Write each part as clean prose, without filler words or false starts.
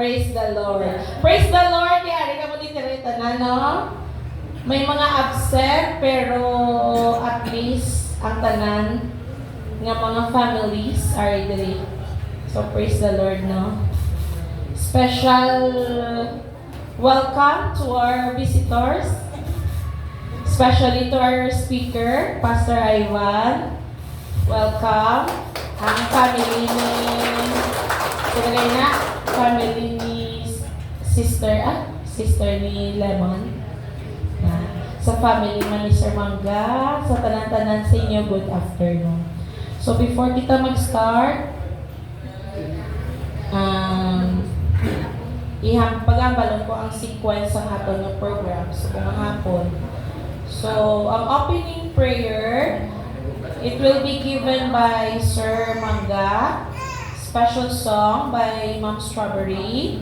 Praise the Lord. Praise the Lord. Kaya ka mo dito rin na, no? May mga absent, pero at least ang tanan ng mga families are diri. So, praise the Lord, no? Special welcome to our visitors, especially to our speaker, Pastor Ivan. Welcome. Ang family ni family ni sister ni Lemon. Sa family man ni Sir Mangga, sa tanan-tanan sa inyo, good afternoon. So before kita mag-start, pagambalon ko ang sequence ng aton ng program sa buong hapon. So, ang opening prayer, it will be given by Sir Mangga, special song by Ma'am Strawberry,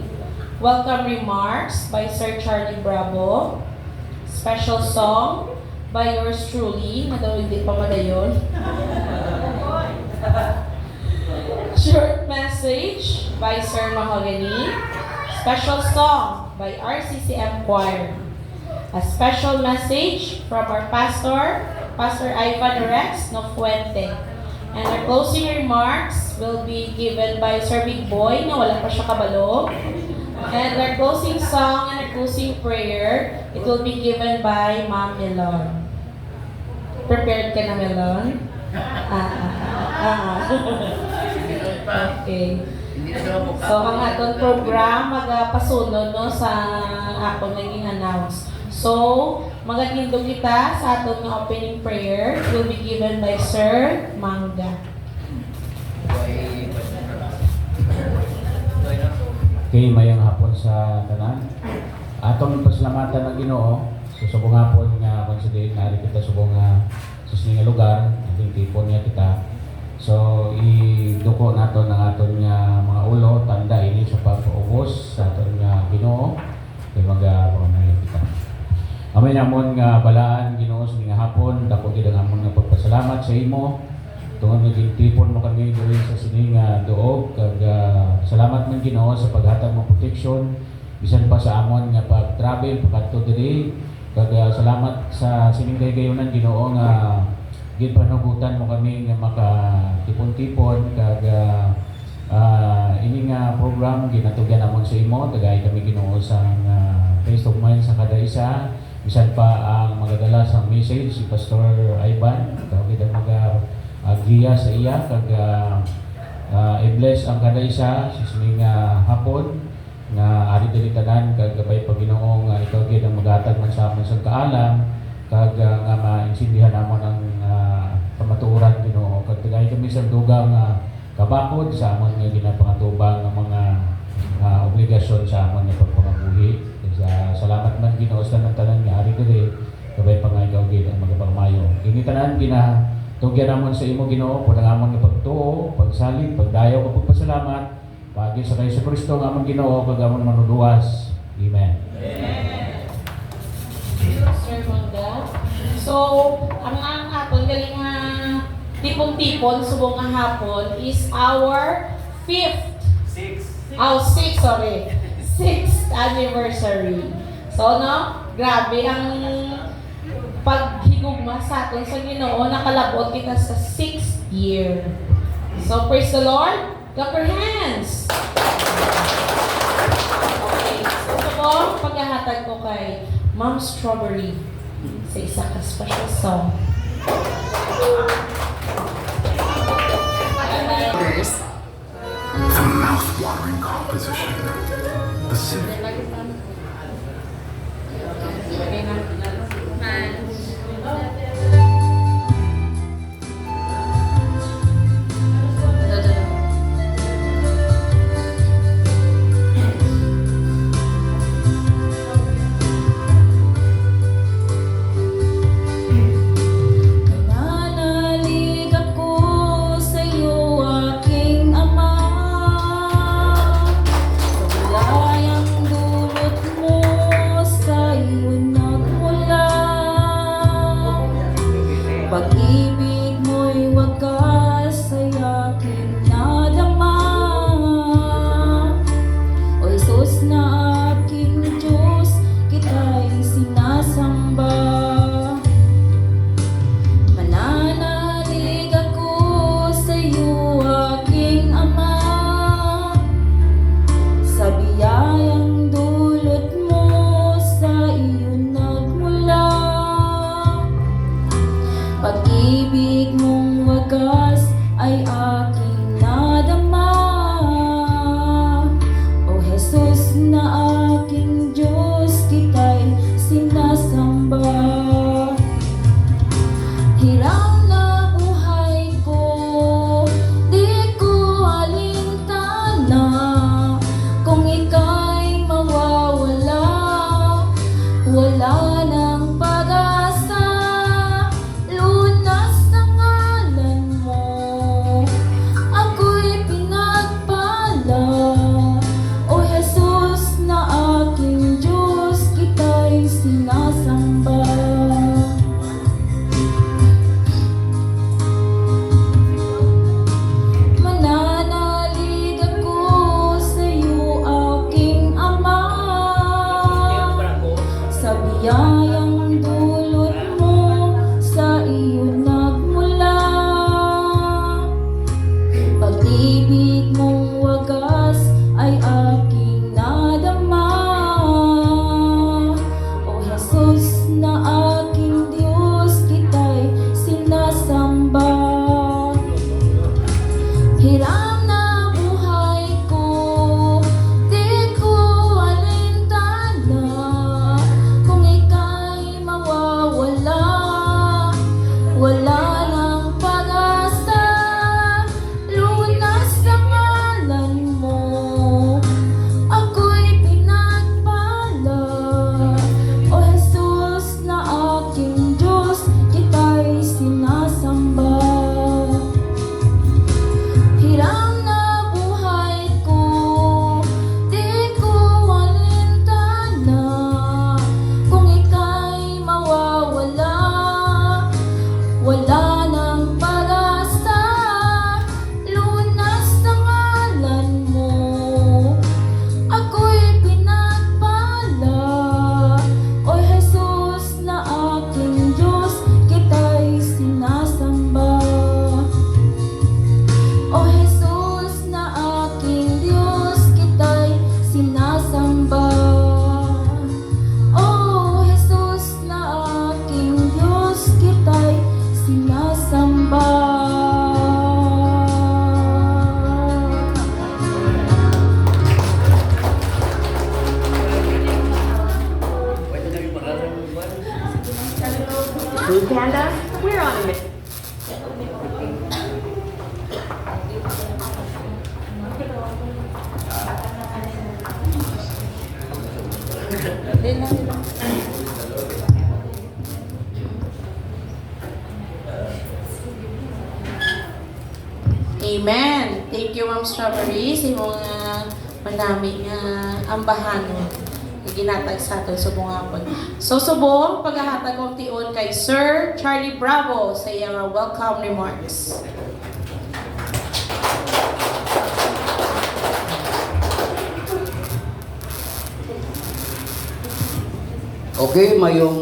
welcome remarks by Sir Charlie Bravo, special song by yours truly, na daw hindi pa madayon. Short message by Sir Mahogany, special song by RCCM Choir, a special message from our pastor, Pastor Ivan Rex Nofuente, and our closing remarks will be given by Sir Big Boy, na wala pa siya kabalo. And our closing song and our closing prayer, it will be given by Ma'am Melon. Prepared ka na, Melon? Okay. So, ang atong program, magapasunod no, sa akong naging announce. So, magatindog kita sa atong opening prayer, it will be given by Sir Mangga. Okay, mayang hapon sa tanan. Atong pasalamatan ng Ginoo sa subong hapon nga konsider nari kita subong sa sining lugar, ating tipon niya kita. So iduko nato ng aton nga mga ulo tanda ini sa pagpaubos sa aton nga Ginoo kay magpamanayon kita. Amay namon nga balaan Ginoo sa sining hapon, dako gid ang amon nga pagpasalamat sa imo. Tungod naging tipon mo kami diri sa sining duog kag salamat man Ginoo sa paghatag mo protection bisan pa sa amon nga pag-travel pakadto diri kag salamat sa sining gaygayonan Ginoo nga ginpanugutan mo kami nga makatipon-tipon kag ini nga program ginatugyan namon sa imo dagay kami Ginoo sa peace of mind sa kada isa bisan pa ang magadala sa message si Pastor Ivan kag kita giya sa iya kag i-bless ang kada isa sa sining hapon nga ari diri tanan kag gabay pa Ginoo nga ikaw gid ang maghatag man sa amon sa kaalam kag nga maintindihan namon ang pamatuoran Ginoo kag dagay kami sa dugang kabakod sa amon nga ginapangatubang nga mga obligasyon sa amon nga pagpangabuhi. Salamat man Ginoo sa tanan nga ari diri gabay pa nga ikaw gid ang magapamayo. Kini tanan tugyan namon sa imo Ginoo pud ang amon nga pagtuo, pagsalig, pagdayaw ug pagpasalamat pagi sa kay Kristo nga amon Ginoo kag amon manuduwas. Amen. Amen. Sir Mangga. So, ang hapon galing nga tipon-tipon subong nga hapon is our sixth anniversary. So, no? Grabe ang paghigugma sa atin sa Ginoo, nakalabot kita sa 6th year. So, praise the Lord. Clap your hands. Okay. So, paghahatag ko kay Ma'am Strawberry sa isa ka special song. The mouth-watering composition. The symphony. Nanali ay aking nadama. O Jesus na aking Diyos, kita'y sinasamba. Hirang na buhay ko, di ko alintana. Kung ika'y mawawala, wala nang pag-asa. Lunas sa ngalan mo, ako'y pinagpala. O Jesus na aking Diyos, kita'y sinasamba. Mananalig ako sa iyo, aking Ama, sa biyayang dulot mo, sa iyo nagmula. Pag-ibig mong wagas ay aking nadama. O Jesus na aking Diyos, kita'y sinasamba. Hirang na buhay ko, di ko alintana. Kung ika'y mawawala, wala nang pag-asa. Lunas sa ngalan mo, ako'y pinagpala. O Jesus na aking Diyos, kita'y sinasamba. Hirang na buhay ko, di ko alintana. Kung ika'y mawawala, wala nang pag-asa. Lunas sa ngalan mo, ako'y pinagpala. O Jesus na aking Diyos, kita'y sinasamba. O Jesus na aking Diyos, kita'y sinasamba. O Jesus na aking Diyos, kita'y sinasamba. Blue Panda, we're on a mission. Amen. Thank you, Ma'am Strawberry, sa imong manaming ambahan na ginatag sa aton sa bungapon. So, subong paghahatag og tion kay Sir Charlie Bravo sa iyang welcome remarks. Okay, mayong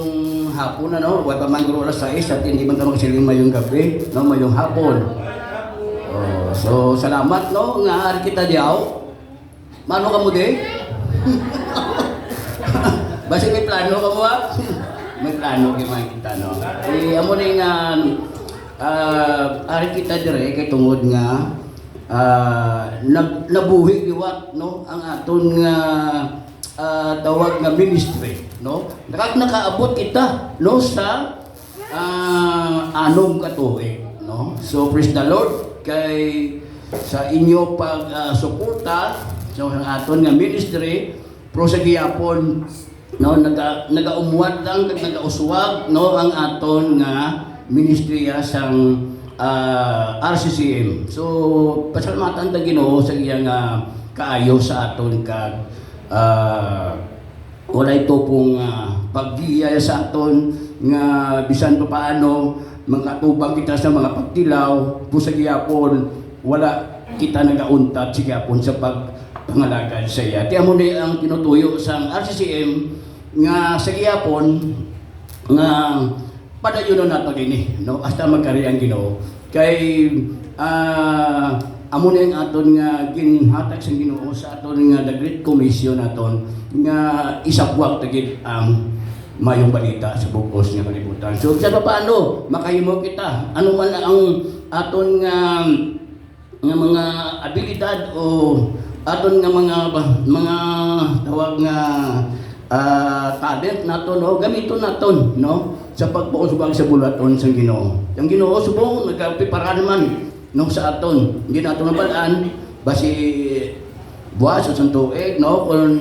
hapon na no, wala pa man guro alas 6 at hindi man ka magsiling mayong gabi, no, mayong hapon. Oh, so salamat no nga ari kita diaw. Mano ka mo di? Basta may plano ka mo ha? May plano kay man kita no. Amo ni nga ari kita dire kay tungod nga nabuhi liwat no ang aton nga tawag nga ministry no nakaabot kita no sa anom ka tuig no. So praise the Lord kay sa inyo pag suporta sa aton nga ministry pro sa gihapon no nagaumuwat lang kag nagauswag no ang aton nga ministriya sang RCCM. So pasalamatan ta Ginoo sa iyang kaayo sa aton kag wala ito pong paggiyaya sa aton nga bisan pa paano makatubang kita sa mga pagtilaw po sa gihapon wala kita nagauntat sa gihapon sa pagpangalagad sa iya. Kaya mo ang tinutuyo sa RCCM nga sa gihapon nga padayon na nato dinhi no hasta magkari ang Ginoo kay amo na yung aton nga ginhatag sa Ginoo sa aton nga the Great Commission aton nga isabwag tagid ang mayong balita sa bukos nga kalibutan. So sa paano makahimo kita ano man ang aton nga mga abilidad o aton nga mga tawag nga talent naton no gamiton naton no sa pagpausubag sa bulaton sa Ginoo. Ang Ginoo subong nagapipara naman no sa aton. Hindi naton nabalaan basi buwas sa tuig no kung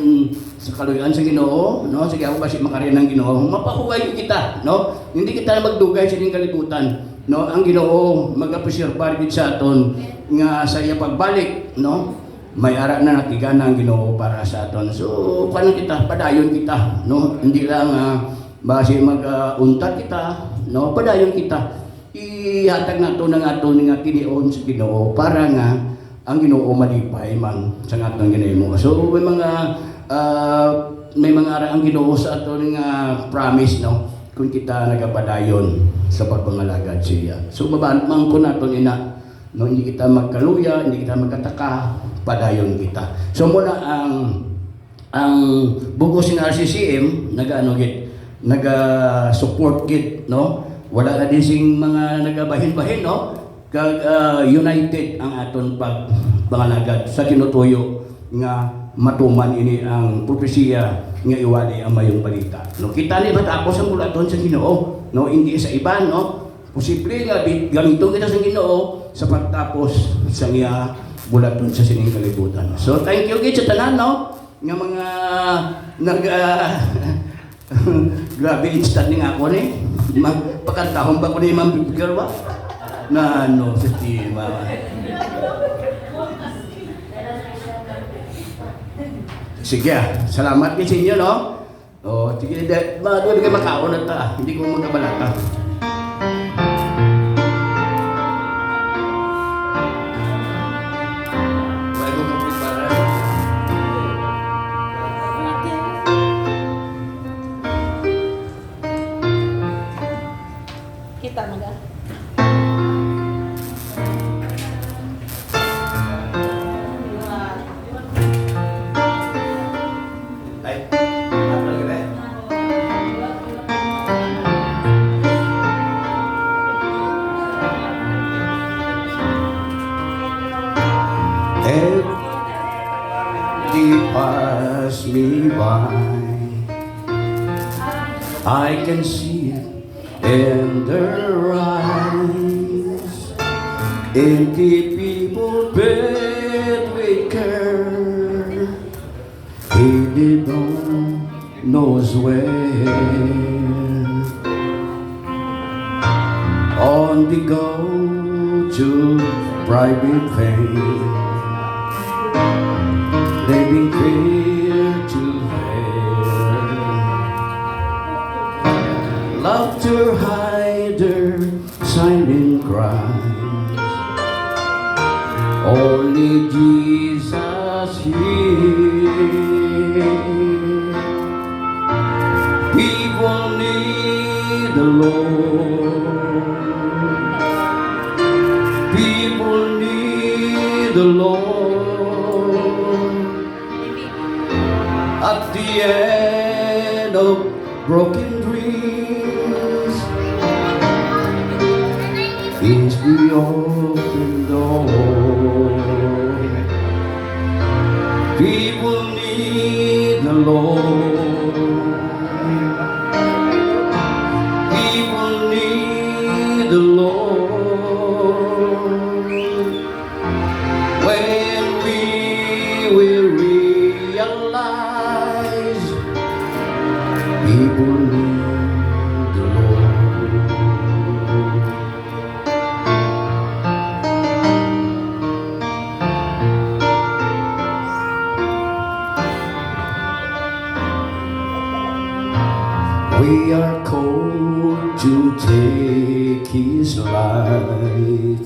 sa kaluyan sa Ginoo no sige ako basi makarian ng Ginoo mapahuway kita no hindi kita magdugay sa ining kalibutan no ang Ginoo magapreserbar gid sa aton nga sa iya pagbalik no may ara na natigana ang Ginoo para sa aton. So paano kita padayon kita no hindi lang base mag-untat kita no padayon kita ihatag nato ng aton nga kinion sa Ginoo para nga ang Ginoo malipay man sa atong ginahimo. So may mga ara ang Ginoo sa aton nga promise no kung kita nagapadayon sa pagpangalagad siya. So mabantman ko naton ina no hindi kita magkaluya, hindi kita magkataka, padayon kita. So muna ang bugos ng RCCM naga-support git no. Wala na din sing mga nagabahin-bahin no. United ang aton pagpangalagad sa tinutuyo nga matuman ini ang propesiya nga iwali ang mayong balita. No kita ni matapos ang bulaton sa Ginoo no hindi sa iba no. Posible nga gamiton kita sa Ginoo sa pagtapos sa iya bulaton sa sining kalibutan. So thank you gid sa tanan no nga mga grabe instant ning ako ni magpakantahon ba ko ni Ma'am Bibigel ba na ano sa tima. Sige, salamat din sa inyo no. Oh, sige, doon kayo makaon na ta. Hindi ko magkabalata. Kita mo ga? Ay, apa lagi deh? They pass me by. I can see it in their eyes. Empty people bed with care. He don't knows where. On the go to private fame. Living clear to hear. Laughter hider, silent cries. Only Jesus here. People need the Lord. People need the Lord. At the end of broken dreams is the open door. People need the Lord. People need the Lord. When we will realize people need the Lord. We are called to take His light.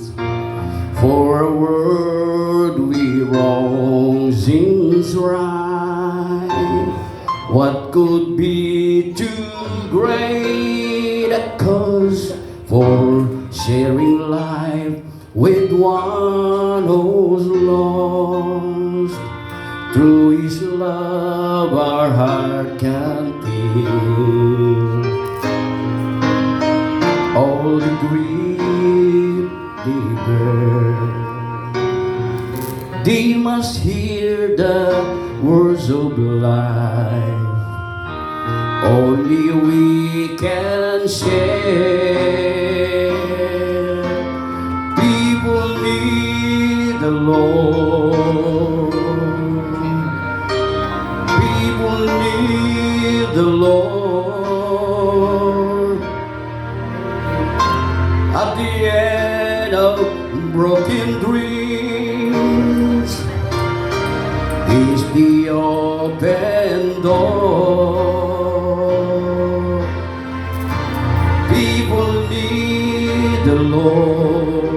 For a word we wrong seems right. What could be too great a cause for sharing life with one who's lost? Through His love our heart can feel. All the grief, the They must hear the words of life. Only we can share. People need the Lord. People need the Lord. At the end of broken dreams is the open door. People need the Lord.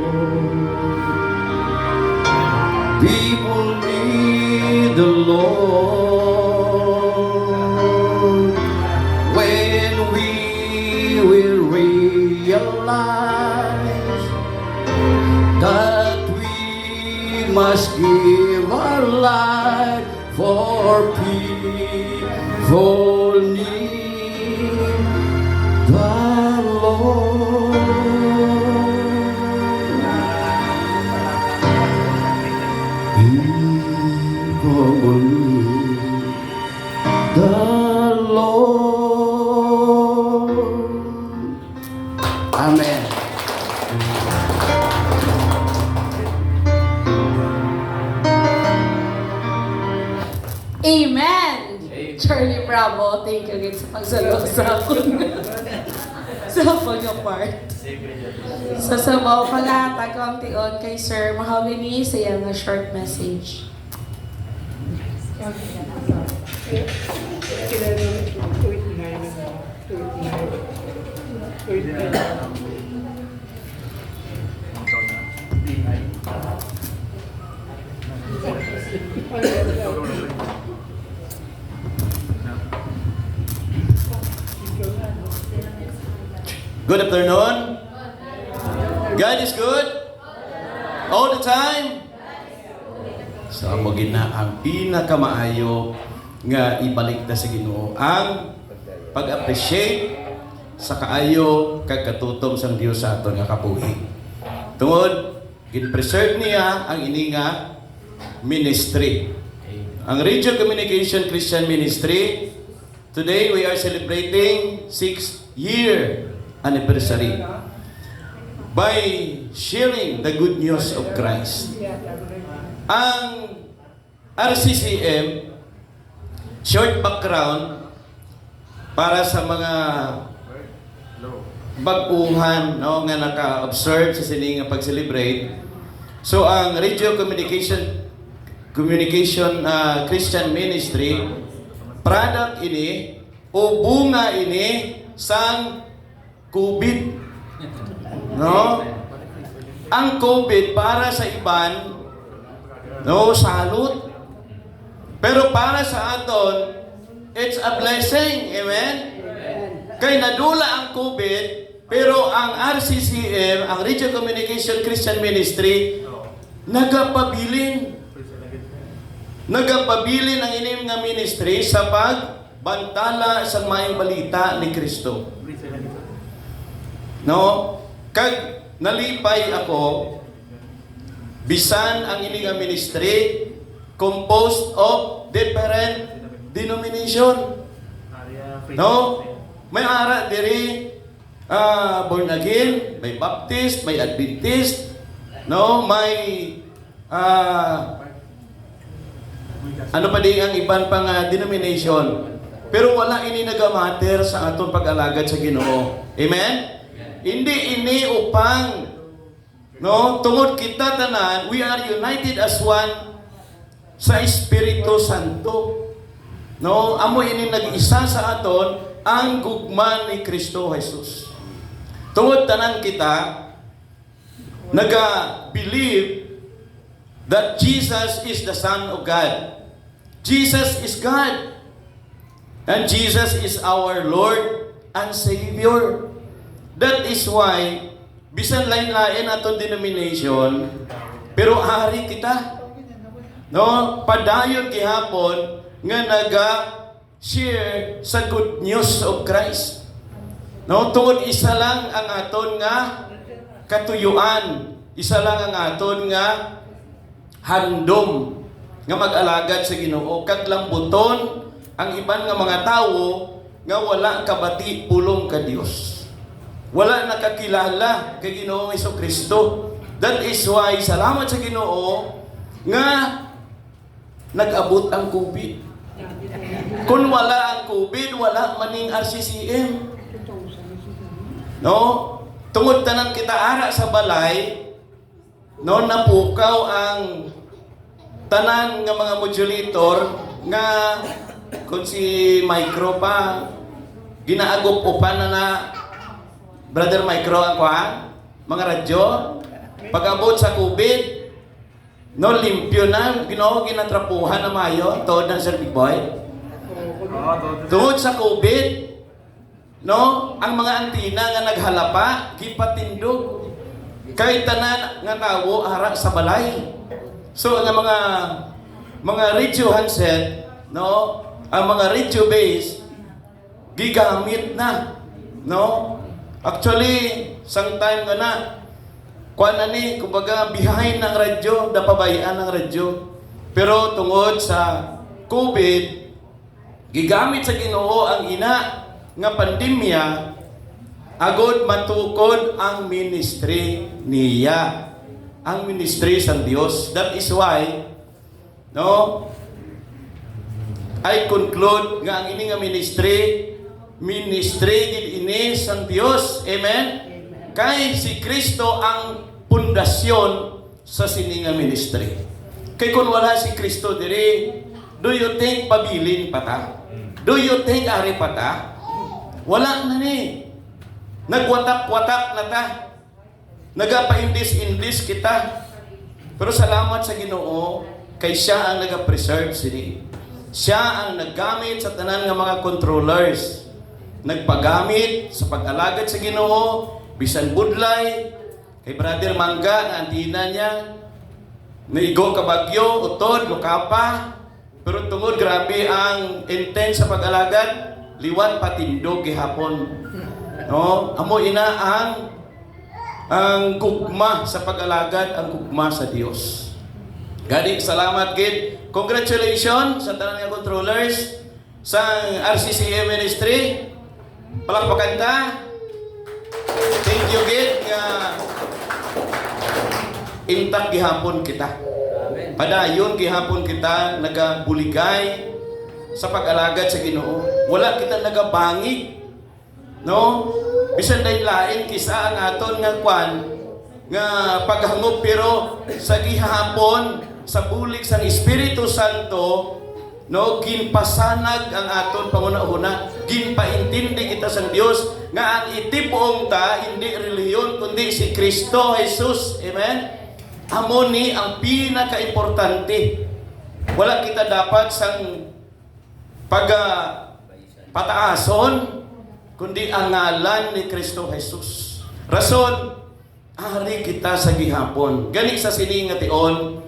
People need the Lord. When we will realize that we must give our life for people need the Lord. People need the Lord. Amen. Amen! Charlie Bravo, thank you again sa pagsalo sa akong sa pag-part. So sa mga pala, tagang tion kay Sir Mahogany sa iyang short message. Good afternoon. God is good all the time. So mo gina ang pinakamaayo nga ibalik ta sa Ginoo ang pag-appreciate sa kaayo kag katutom sang Dios sa aton nga kabuhi. Tungod gin-preserve niya ang ini nga ministry. Ang Radio Communication Christian Ministry, today we are celebrating 6-year anniversary by sharing the good news of Christ. Ang RCCM, short background para sa mga baguhan no, nga naka-observe sa sining pag-celebrate. So ang Radio Communication Christian Ministry, product ini o bunga ini sang COVID. No? Ang COVID para sa iban, no, salud. Pero para sa aton, it's a blessing. Amen? Kay nadula ang COVID, pero ang RCCM, ang Radio Communication Christian Ministry, nagapabilin ang inyong nga ministry sa pagbantala sa mayang balita ni Kristo. No? Kag nalipay ako, bisan ang inyong nga ministry, composed of different denomination. No? May ara diri born again, may Baptist, may Adventist, no? May ano pa din ang iban pang denomination. Pero wala ini nagamater sa aton pag-alagad sa Ginoo. Amen? Hindi ini upang no, tungod kita tanan, we are united as one sa Espiritu Santo. No, amo ini nag-isa sa aton ang gugma ni Kristo Jesus. Tungod tanan kita naga-believe that Jesus is the Son of God. Jesus is God. And Jesus is our Lord and Savior. That is why, bisan lain-lain atong denomination, pero hari kita. No, padayon gihapon nga naga-share sa good news of Christ. No, tungod isa lang ang aton nga katuyuan, isa lang ang aton nga handom nga mag-alagad sa Ginoo, kag lambuton ang iban nga mga tawo nga wala kabati pulong ka Dios. Wala nakakilala kay Ginoong Hesukristo. That is why salamat sa Ginoo nga nag-abot ang COVID. Kung wala ang COVID, wala maning RCCM. No? Tungod tanan kita ara sa balay, no, napukaw ang tanan nga mga modulator nga kung si Micro pa ginaagop upan na Brother Micro ang kuhan, mga radyo, pag-abot sa COVID, no, limpyo na, Ginoo ginatrapuhan na mayo, tood ng Sir Big Boy. Tungod sa COVID, no, ang mga antina nga naghalapa, gipatindog, kahit tanan nga tawo ara sa balay. So, ang mga radio handset, no, ang mga radio base, gigamit na, no? Actually, sang time nga na, kuha na ni, kumbaga, behind ng radyo, napabayaan ng radyo. Pero tungod sa COVID, gigamit sa Ginoo ang ina nga pandemya, agod matukod ang ministry niya. Ang ministry sa Dios. That is why, no, I conclude nga ang ini nga ministry gid ini sang Dios. Amen? Kay si Kristo ang pundasyon sa sininga ministry. Kay kung wala si Kristo diri, do you think pabilin pa ta? Do you think ari pa ta? Wala na ni. Nagwatak-watak na ta. Nagapa-indis-indis kita. Pero salamat sa Ginoo, kay siya ang nagapreserve sini. Siya ang naggamit sa tanan nga mga controllers. Nagpagamit sa pag-alagad sa Ginoo, bisan budlay, kay Brother Mangga, na antina niya, naigo kabagyo, utod, lukapa, pero tungod grabe ang intense sa pag-alagad, liwat patindog gihapon. No, amo ina ang gugma sa pag-alagad, ang gugma sa Dios. Gani, salamat gid. Congratulations sa tanan nga controllers sa RCCM Ministry. Palakpakan ta. Thank you gid nga intak gihapon kita. Padayon gihapon kita nagabuligay sa pag-alagad sa Ginoo. Wala kita nagabangig. No? Bisan dahil lain kisa ang aton nga kwan nga paghangop, pero sa gihapon sa bulig sang Espiritu Santo, no, ginpasanag ang aton panguna-una, ginpaintindi kita sa Dios nga ang itibuong ta hindi reliyon kundi si Kristo Jesus. Amen. Amo ni ang pinaka-importante. Wala kita dapat sang pataason kundi ang ngalan ni Kristo Jesus. Rason, ari kita sa gihapon. Gani sa sining nga tion,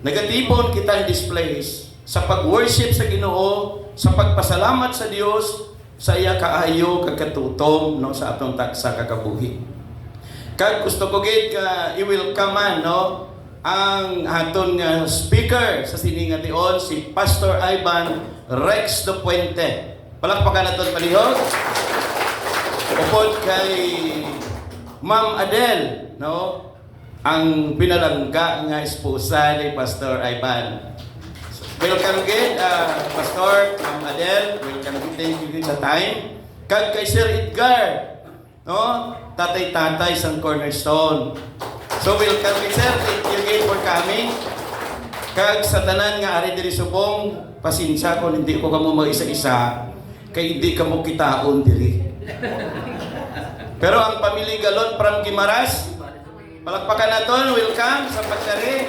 nagatipon kita in this place sa pag-worship sa Ginoo, sa pagpasalamat sa Dios, sa iya kaayo kag katutom, no, sa atong taksa kakabuhi. Kag gusto ko gid ka i-welcome no ang aton nga speaker sa sining nga tion, si Pastor Ivan Rex de Puente. Palakpakan naton palihog. Upod kay Ma'am Adele, no, ang pinalangga nga esposa ni Pastor Ivan. So, welcome again, Pastor, Ma'am Adele. Welcome again, thank you sa time. Kag kay Sir Edgar, no, tatay-tatay sang Cornerstone. So welcome again, Sir. Thank you again for coming. Kag sa tanan nga ari diri subong, pasensya kung hindi ko kamo mag-isa-isa, kay hindi kamo kitaon diri. Pero ang pamilya Galon from Guimaras, palakpakan naton, welcome sa pagkari.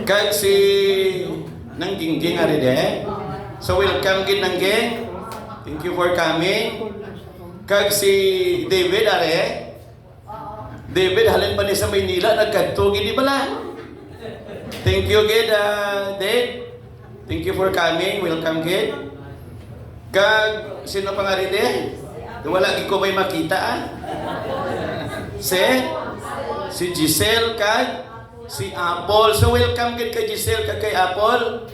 Kag si Nanggingging ari de. So welcome gid Nangging. Thank you for coming. Kag si David ari. David halin pa ni sa Maynila nagkadto gid di bala. Thank you gid Dave. Thank you for coming. Welcome gid. Kag sino pang ari de? Wala gid ko may makita Si Giselle kag Si Apple. So welcome gid kay Giselle kag kay Apple.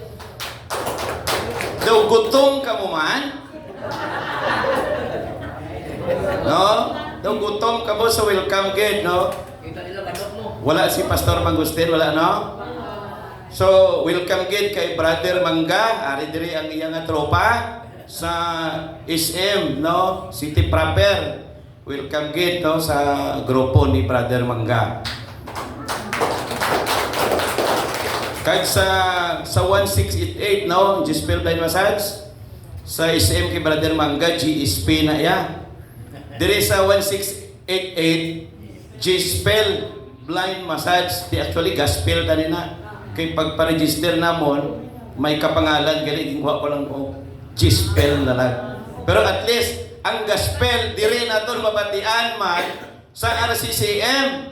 Daw gutom ka mo man? No? Daw gutom ka mo, so welcome gid, no? Wala si Pastor Mangustin, wala, no? So, welcome gid kay Brother Mangga, ari diri ang iyang tropa sa SM, no? City proper. Welcome gid, no, sa grupo ni Brother Mangga. Kag sa 1688, no, Gispel Blind Massage, sa SM kay Brother Mangga, GSP na ya. Diri sa 1688, Gispel Blind Massage, di actually gospel tani na. Kay pagpa-register namon, may kapangalan gali gingwa ko lang ko Gispel na lang. Pero at least ang gospel diri naton mabatian man sa RCCM.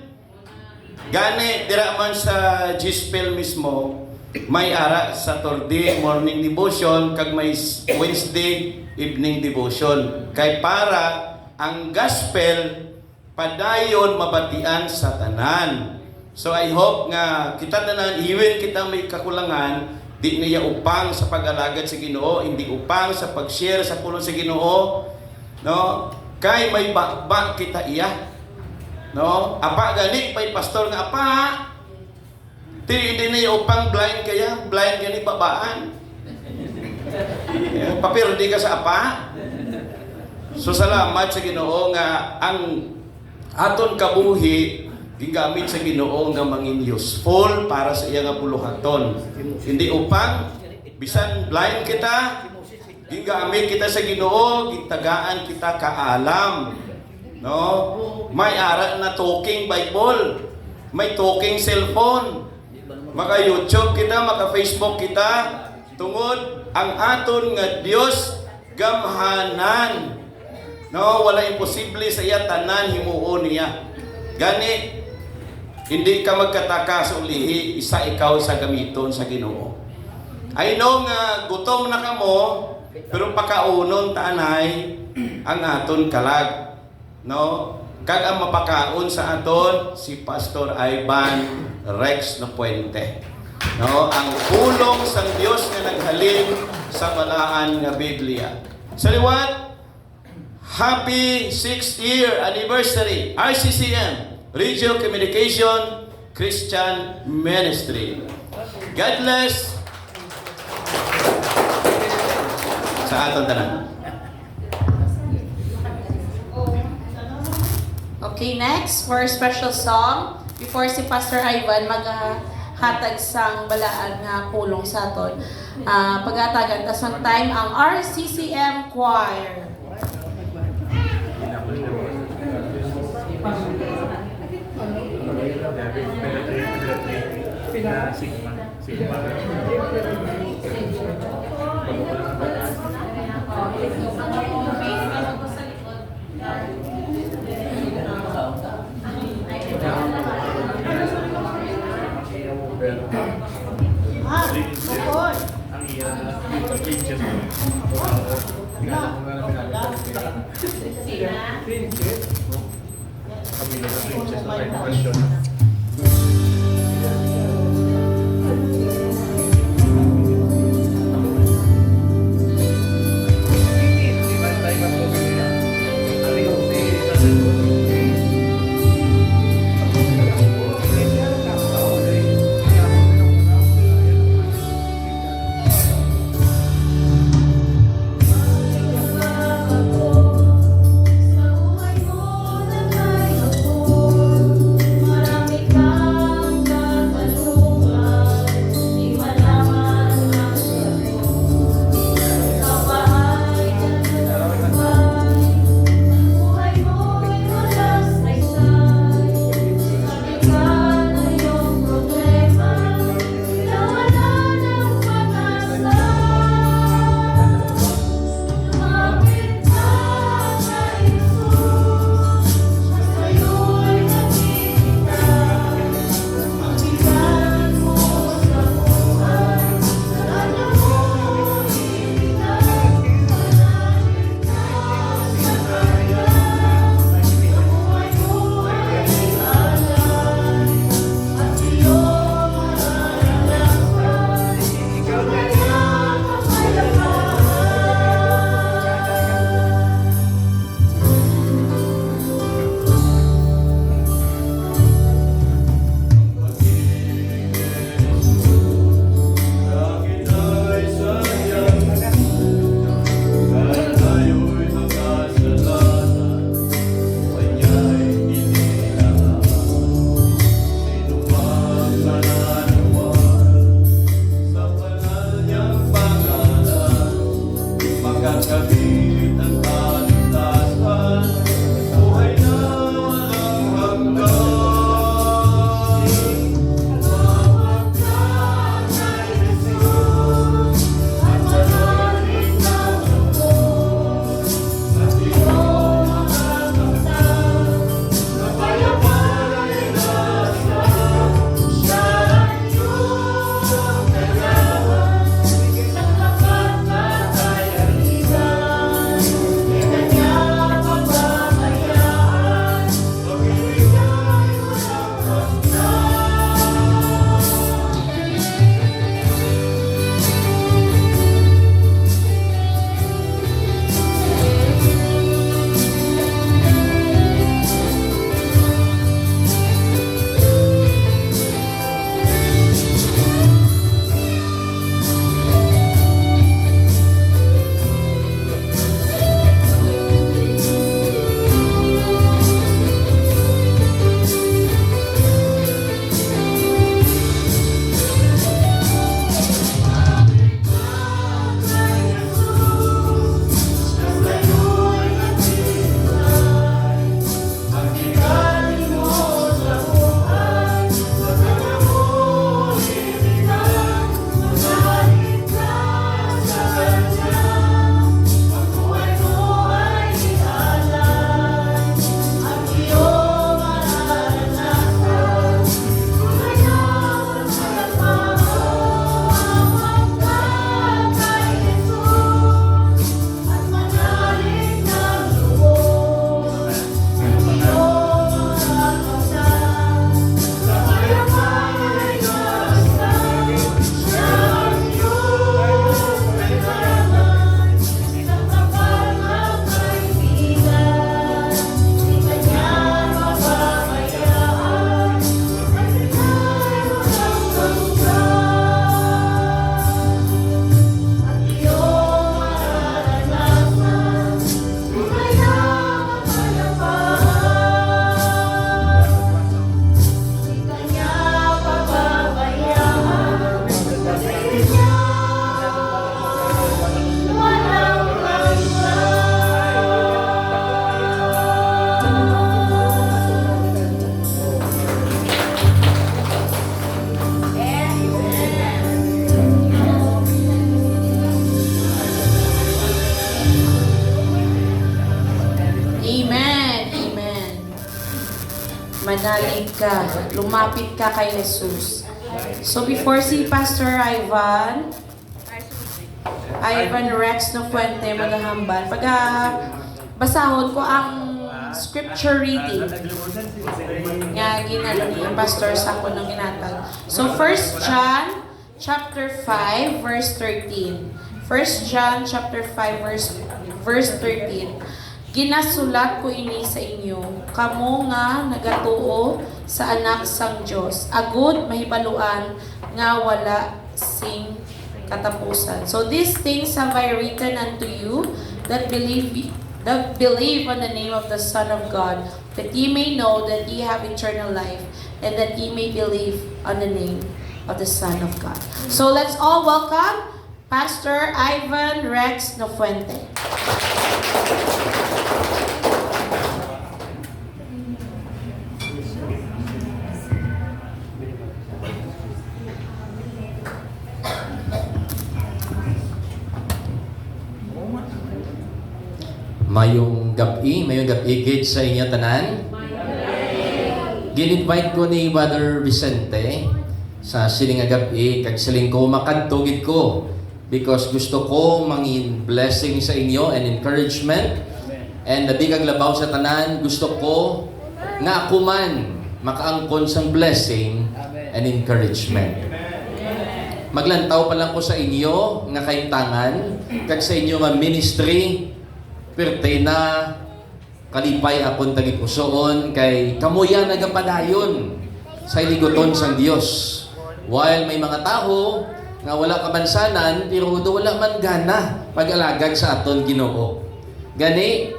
Gani, dira man sa Gispel mismo, may ara Saturday morning devotion, kag may Wednesday evening devotion. Kay para ang gospel padayon mabatian sa tanan. So I hope nga kita tanan, even kita may kakulangan, di niya upang sa pag-alagad sa Ginoo, hindi upang sa pag-share sa pulong sa Ginoo, no? Kay may bakbak kita iya. No, apa gani pay pastor nga apa? Hindi na upang blind gani babaan. Papirdi ka sa apa? So salamat sa Ginoo nga ang aton kabuhi gigamit sa Ginoo nga mangin useful para sa iya nga buluhaton. Hindi upang bisan blind kita, gigamit kita sa Ginoo, gitagaan kita kaalam. No? May ara na talking Bible, may talking cellphone, maka YouTube kita, maka Facebook kita, tungod ang aton nga Dios gamhanan. No, wala imposible sa iya tanan himuon niya. Gani hindi ka magkataka sa ulihi, isa ikaw sa gamiton sa Ginoo. I know nga gutom na kamo, pero pakaunon tanay ang aton kalag. No, kag ang mapakaon sa aton si Pastor Ivan Rex Lapuente. No, ang pulong sang Dios nga naghalin sa balaan nga Biblia. Sa liwat, happy 6th year anniversary RCCM Radio Communication Christian Ministry. God bless sa aton tanan. Okay, next, for a special song, before si Pastor Ivan maghatag sang balaan nga pulong sa aton, pagatagan tas ang time ang RCCM Choir. Sa buhay mo na kay ako, manalig ka, lumapit ka kay Jesus. So before si Pastor Ivan Rex no Fuente maghahambal, basahon ko ang scripture reading nga ginalo ni Pastor sa ko nung ginatag. So 1 John chapter 5 verse 13. 1 John chapter 5 verse 13. Ginasulat ko ini sa inyo, kamo nga nagatuo sa anak sang Dios, agud mahibaluan nga wala sing katapusan. So these things have I written unto you that believe on the name of the Son of God, that ye may know that ye have eternal life, and that ye may believe on the name of the Son of God. So let's all welcome Pastor Ivan Rex Nofuente. Mayong gabi gid sa inyo tanan. Gin-invite ko ni Brother Vicente sa siling nga gabi kag siling ko makadto gid ko because gusto ko mangin blessing sa inyo and encouragement. And labi kag labaw sa tanan, gusto ko nga ako man makaangkon sang blessing and encouragement. Maglantaw pa lang ko sa inyo nga kaintangan kag sa inyo nga ministry. Perte na kalipay akong tagipusoon kay kamuya nagapadayon sa iligoton sang Dios. While may mga tao nga wala kabansanan pero wala man gana pag-alagad sa aton Ginoo. Gani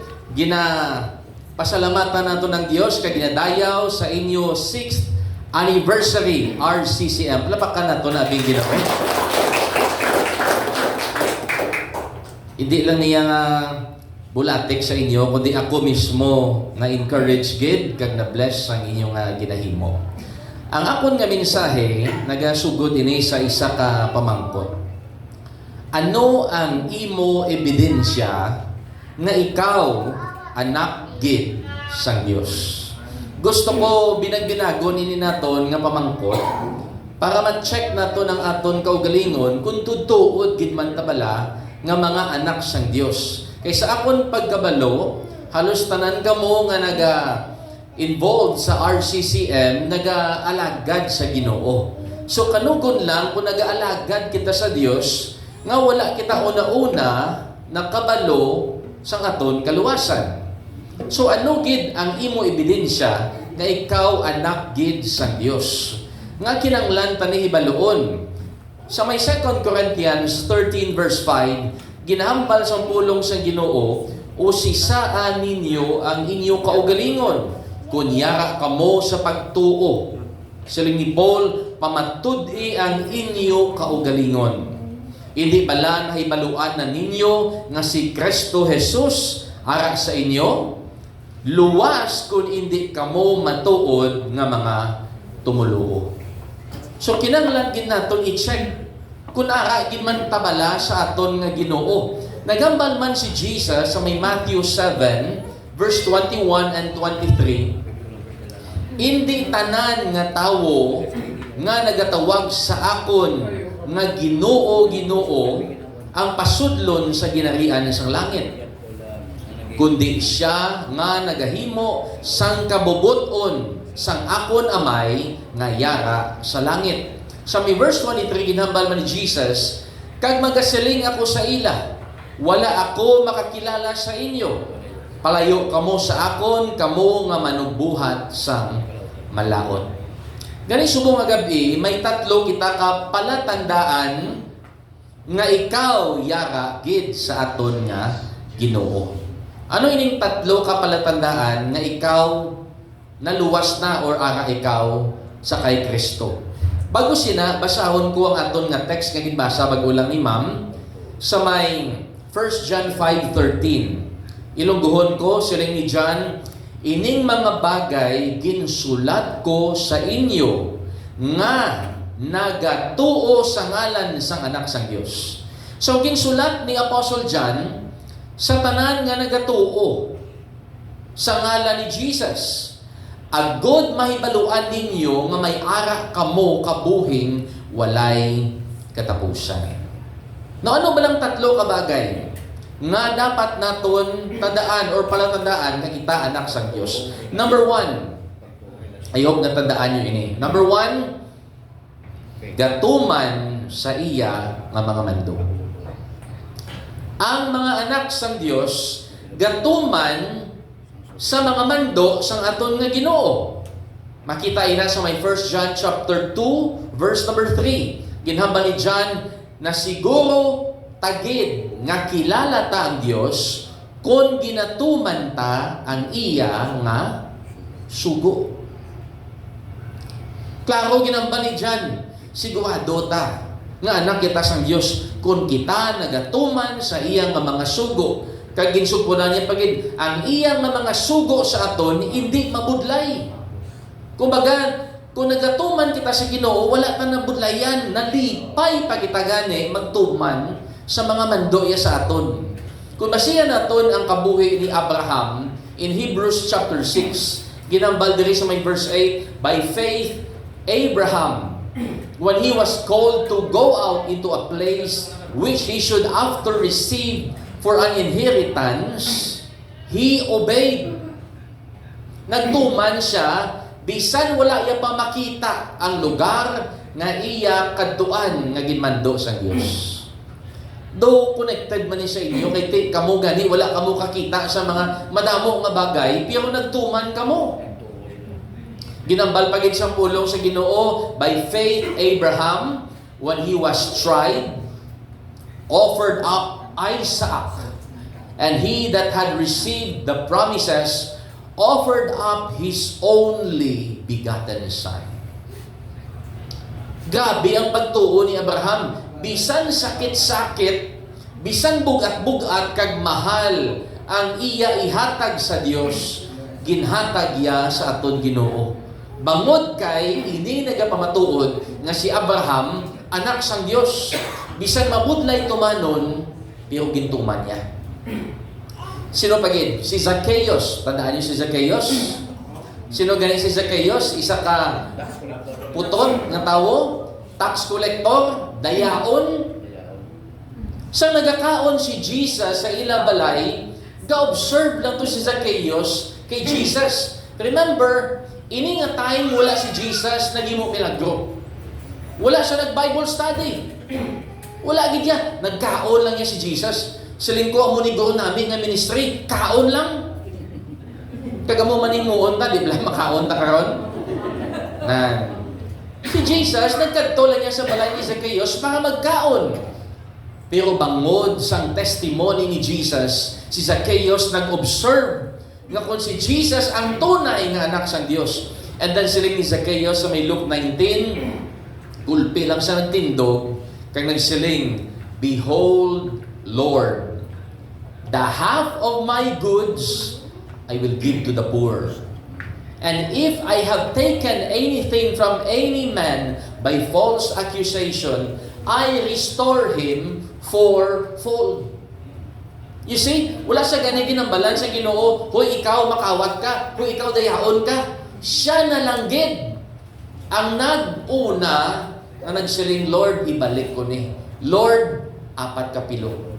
pasalamatan nato ng Dios kay ginadayaw sa inyo 6th anniversary RCCM. Lapakan nato na abing Ginoo. Hindi lang niya nga bulatik sa inyo, kundi ako mismo na-encourage gid kag na-bless ang inyong ginahimo. Ang akon nga mensahe nagasugod ini sa isa ka pamangkot. Ano ang imo ebidensya nga ikaw anak gid sang Dios? Gusto ko binagbinagon ini naton nga pamangkot para ma-check naton ang aton kaugalingon kung tutuod gid man tabala nga mga anak sang Dios. Kaysa akon pagkabalo, halos tanan kamo nga naga-involved sa RCCM, naga-alagad sa Ginoo. So kanugon lang kung naga-alagad kita sa Dios, nga wala kita una-una nakabalo sa aton kaluwasan. So ano gid ang imo ebidensya nga ikaw anak gid sa Dios? Nga kinanglan tani hibaluon. Sa may 2 Corinthians 13 verse 5, ginahambal sa pulong sa Ginoo, o sisaan ninyo ang inyo kaugalingon, kunyara kamo sa pagtuo. Siling ni Paul, pamatud-i ang inyo kaugalingon. Hindi bala na hibaluan na ninyo nga si Kristo Jesus ara sa inyo, luwas kung hindi kamo matuod nga mga tumuluo. So kinahanglan gid naton i-check kung ara gid man tabala sa aton nga Ginoo. Nagambal man si Jesus sa may Matthew 7 verse 21 and 23. Hindi tanan nga tawo nga nagatawag sa akon nga Ginoo ang pasudlon sa ginarian sang langit. Kundi siya nga nagahimo sang kabubuton sang akon amay nga yara sa langit. Sa may verse 23, ginhambal man ni Jesus, kag magasiling ako sa ila, wala ako makakilala sa inyo. Palayo kamo sa akon, kamo nga manugbuhat sang malaot. Gani subong nga gabi, may tatlo kita ka palatandaan nga ikaw yara gid sa aton nga Ginoo. Ano ining tatlo ka palatandaan nga ikaw naluwas na or ara ikaw sa kay Kristo? Bago sina, basahon ko ang aton nga text nga ginbasa bagulang ni Ma'am sa may 1 John 5:13. Ilungguhon ko siling ni John, ining mga bagay ginsulat ko sa inyo nga nagatuo sa ngalan sang anak sang Dios. So ginsulat ni Apostle John sa tanan nga nagatuo sa ngalan ni Jesus. agod mahibaluan ninyo nga may ara kamo kabuhing walay katapusan. No, ano ba lang tatlo ka bagay nga dapat naton tandaan or palatandaan nga kita anak sa Dios? Number 1, I hope natandaan nyo ini. Number 1, gatuman sa iya nga mga mando. Ang mga anak sang Dios gatuman sa mga mando sang aton nga Ginoo. Makita ina sa may 1 John chapter 2 verse number 3. Ginhambal ni John na siguro tagid nga kilala ta ang Dios kung ginatuman ta ang iya nga sugo. Klaro ginhambal ni John, sigurado ta nga anak kita sang Dios kung kita nagatuman sa iya nga mga sugo. Kag ginsugpunan niya pagid ang iya nga mga sugo sa aton hindi mabudlay. Kumbaga, kung nagatuman kita sa Ginoo, wala ka na budlayan, nalipay pa kita gani magtuman sa mga mandoya sa aton. Kung basihan naton ang kabuhi ni Abraham in Hebrews chapter 6, ginambal diri sa may verse 8, by faith Abraham, when he was called to go out into a place which he should after receive for an inheritance, he obeyed. Nagtuman siya, bisan wala iya pa makita ang lugar nga iya kadtuan nga ginmando sa Dios. Do connected man ni sa inyo kay kamo gani wala kamo kakita sa mga madamo nga bagay pero nagtuman kamo. Ginambal pagid sa pulong sa Ginoo, by faith Abraham, when he was tried, offered up Isaac, and he that had received the promises offered up his only begotten son. Grabe ang pagtuo ni Abraham. Bisan sakit-sakit, bisan bugat-bugat kag mahal ang iya ihatag sa Dios, ginhatag iya sa aton Ginoo. Bangod kay ini nagapamatuod nga si Abraham anak sang Dios. Bisan mabudlay tumanon, pero gintuman niya. Sino pagin? Si Zacchaeus. Tandaan niyo si Zacchaeus? Sino gani si Zacchaeus? Isa ka puton nga tawo, tax collector, dayaon. Sa nagakaon si Jesus sa ilang balay, ga-observe lang to si Zacchaeus kay Jesus. Remember, ini nga time wala si Jesus nagimo milagro. Wala siya nag-Bible study. Wala gid niya. Nagkaon lang niya si Jesus. Silingko mo ni guro namin nga ministry, kaon lang. Kagamo manimuon ta, di ba makaon ta karon? Na si Jesus nagkadto lang niya sa balay ni Zacchaeus para magkaon. Pero bangod sang testimony ni Jesus, si Zacchaeus nag-observe nga kung si Jesus ang tunay nga anak sang Dios. And then siling ni Zacchaeus sa may Luke 19, gulpi lang sa nagtindog, kag nagsiling, behold, Lord, the half of my goods I will give to the poor. And if I have taken anything from any man by false accusation, I restore him fourfold. You see, wala sa ganyan ginambalan sa Ginoo, huy ikaw makawat ka, huy ikaw dayaon ka. Siya na lang gid ang nag-una na nagsiling, Lord, ibalik ko ni. Lord, 4 ka pilo.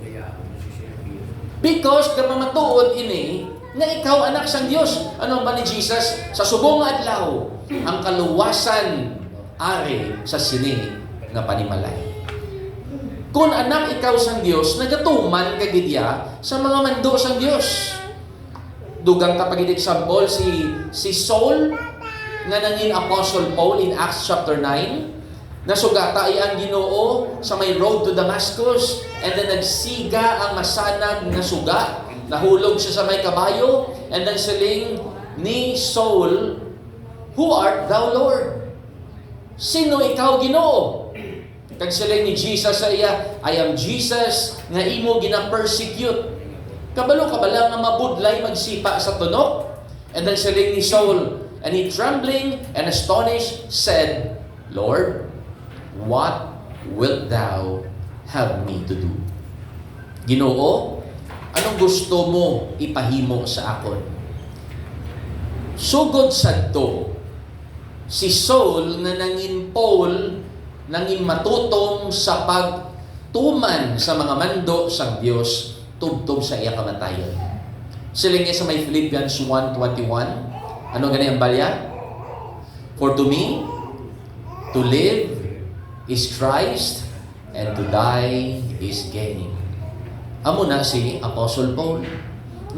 Because kapamatuod ini, nga ikaw anak sang Dios. Ano ba ni Jesus? Sa subong nga adlaw, ang kaluwasan ari sa sini nga panimalay. Kung anak ikaw sang Dios, nagatuman ka gidya sa mga mando sang Dios. Dugang kapag example si Saul nga nangin Apostle Paul in Acts chapter 9, nasugata ay ang Ginoo sa may road to Damascus, and then nagsiga ang masanag na suga, nahulog siya sa may kabayo, and then siling ni Saul, who art thou, Lord? Sino ikaw, Ginoo? Kag siling ni Jesus sa iya, I am Jesus nga imo gina-persecute. Kabalo-kabala nga mabudlay magsipa sa tunok. And then siling ni Saul, and he trembling and astonished said, Lord, what wilt thou have me to do? Ginoo, anong gusto mo ipahimo sa akon? Sugod sadto, si Saul nga nangin Paul, nangin matutong sa pagtuman sa mga mando sang Dios tubtob sa iya kamatayon. Sila nga sa may Philippians 1:21. Ano gani ang balya? For to me, to live is Christ, and to die is gain. Amo na si Apostle Paul.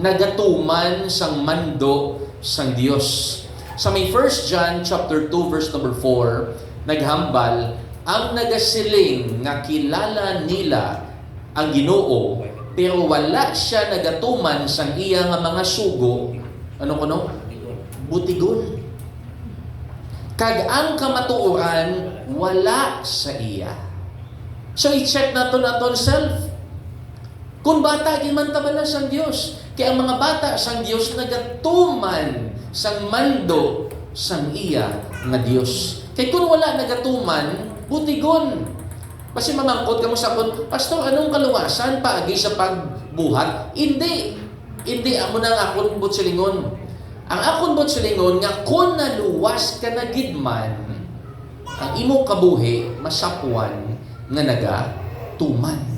Nagatuman sang mando sang Dios. Sa may 1 John chapter 2 verse number 4, naghambal ang nagasiling nga kilala nila ang Ginoo pero wala siya nagatuman sang iya nga mga sugo. Ano kuno? Butigon. Kag ang kamatuoran wala sa iya. So i-check naton aton self. Kung bata man tabala sang Dios, kaya ang mga bata sang Dios nagatuman sang mando sang iya nga Dios. Kay kung wala nagatuman, butigon. Kasi mamangkot ka mo sa akon, Pastor, anong kaluwasan paagi sa pagbuhat? Hindi. Hindi amo nang akon butsilingon. Ang akon butsilingon nga kung naluwas ka na gidman, ang imong kabuhi masapwan nga nagatuman.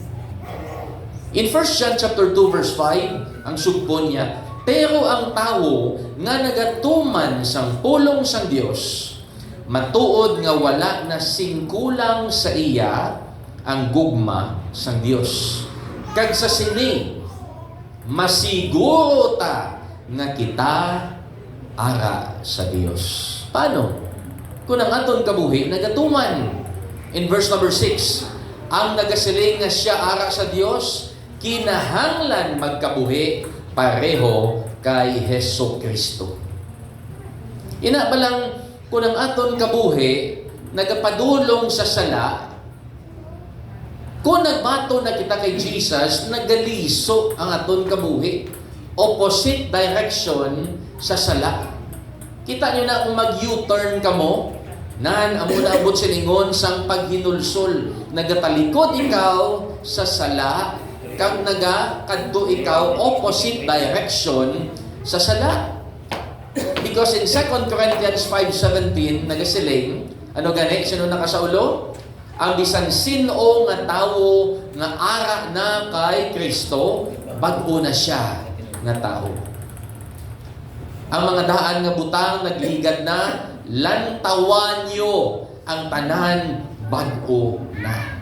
In 1 John chapter 2 verse 5, ang sugbo niya, pero ang tao nga nagatuman sang pulong sang Dios, matuod nga wala na singkulang sa iya ang gugma sang Dios. Kag sa sini, masiguro ta nga kita ara sa Dios. Paano? Kung ang aton kabuhi nagatuman. In verse number 6, ang nagasiling nga siya ara sa Dios, kinahanglan magkabuhi pareho kay Hesus Kristo. Ina ba lang kung ang aton kabuhi nagapadulong sa sala, kung nagbato na kita kay Jesus, nagaliso ang aton kabuhi. Opposite direction sa sala. Kita nyo na kung mag-U-turn ka mo, nan amo na abot silingon sang paghinulsol. Nagatalikod ikaw sa sala, kag nagakadto ikaw opposite direction sa sala. Because in 2 Corinthians 5:17 nagasiling, ano gani? Sino nakasaulo? Ang bisan sino nga tawo nga ara na kay Kristo, bag-o na siya nga tawo. Ang mga daan nga butang nagligad na, lantawan nyo ang tanan, bag-o na.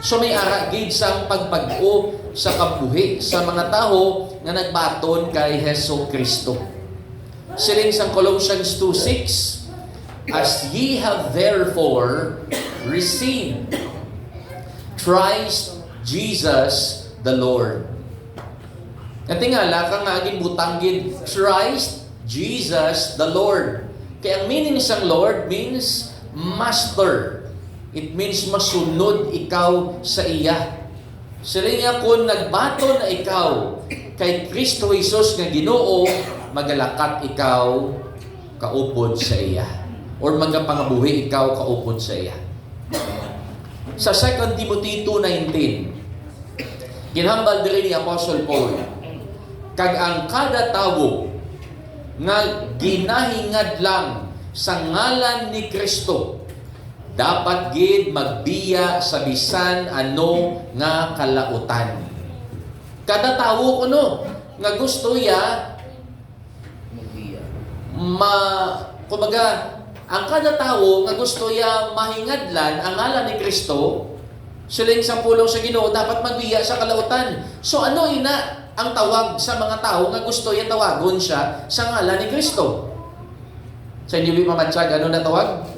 So may ara gid sang pagpag-o sa kabuhi sa mga tao nga nagbaton kay Hesus Kristo. Siling sang Colossians 2:6, as ye have therefore received Christ Jesus the Lord. Natingala ka nga aging butang gid, Christ Jesus the Lord. Kaya ang meaning sang Lord means master. It means masunod ikaw sa iya. Sila nga kung nagbato na ikaw kay Kristo Jesus nga Ginoo, magalakat ikaw kaupod sa iya. Or magapangabuhi ikaw kaupod sa iya. Sa 2 Timothy 2:19, ginhambal diri ni Apostle Paul, kag ang kada tawo nga ginahingad lang sa ngalan ni Kristo, dapat gid magbiya sa bisan ano nga kalautan. Kada tawo kuno nga gusto ya kumbaga ang kada tawo nga gusto ya mahingadlan ang ngalan ni Kristo, siling sa pulong sa Ginoo, dapat magbiya sa kalautan. So ano ina ang tawag sa mga tao nga gusto ya tawagon siya sa ngalan ni Kristo? Sa inyo bi mamatsyag, ano na tawag?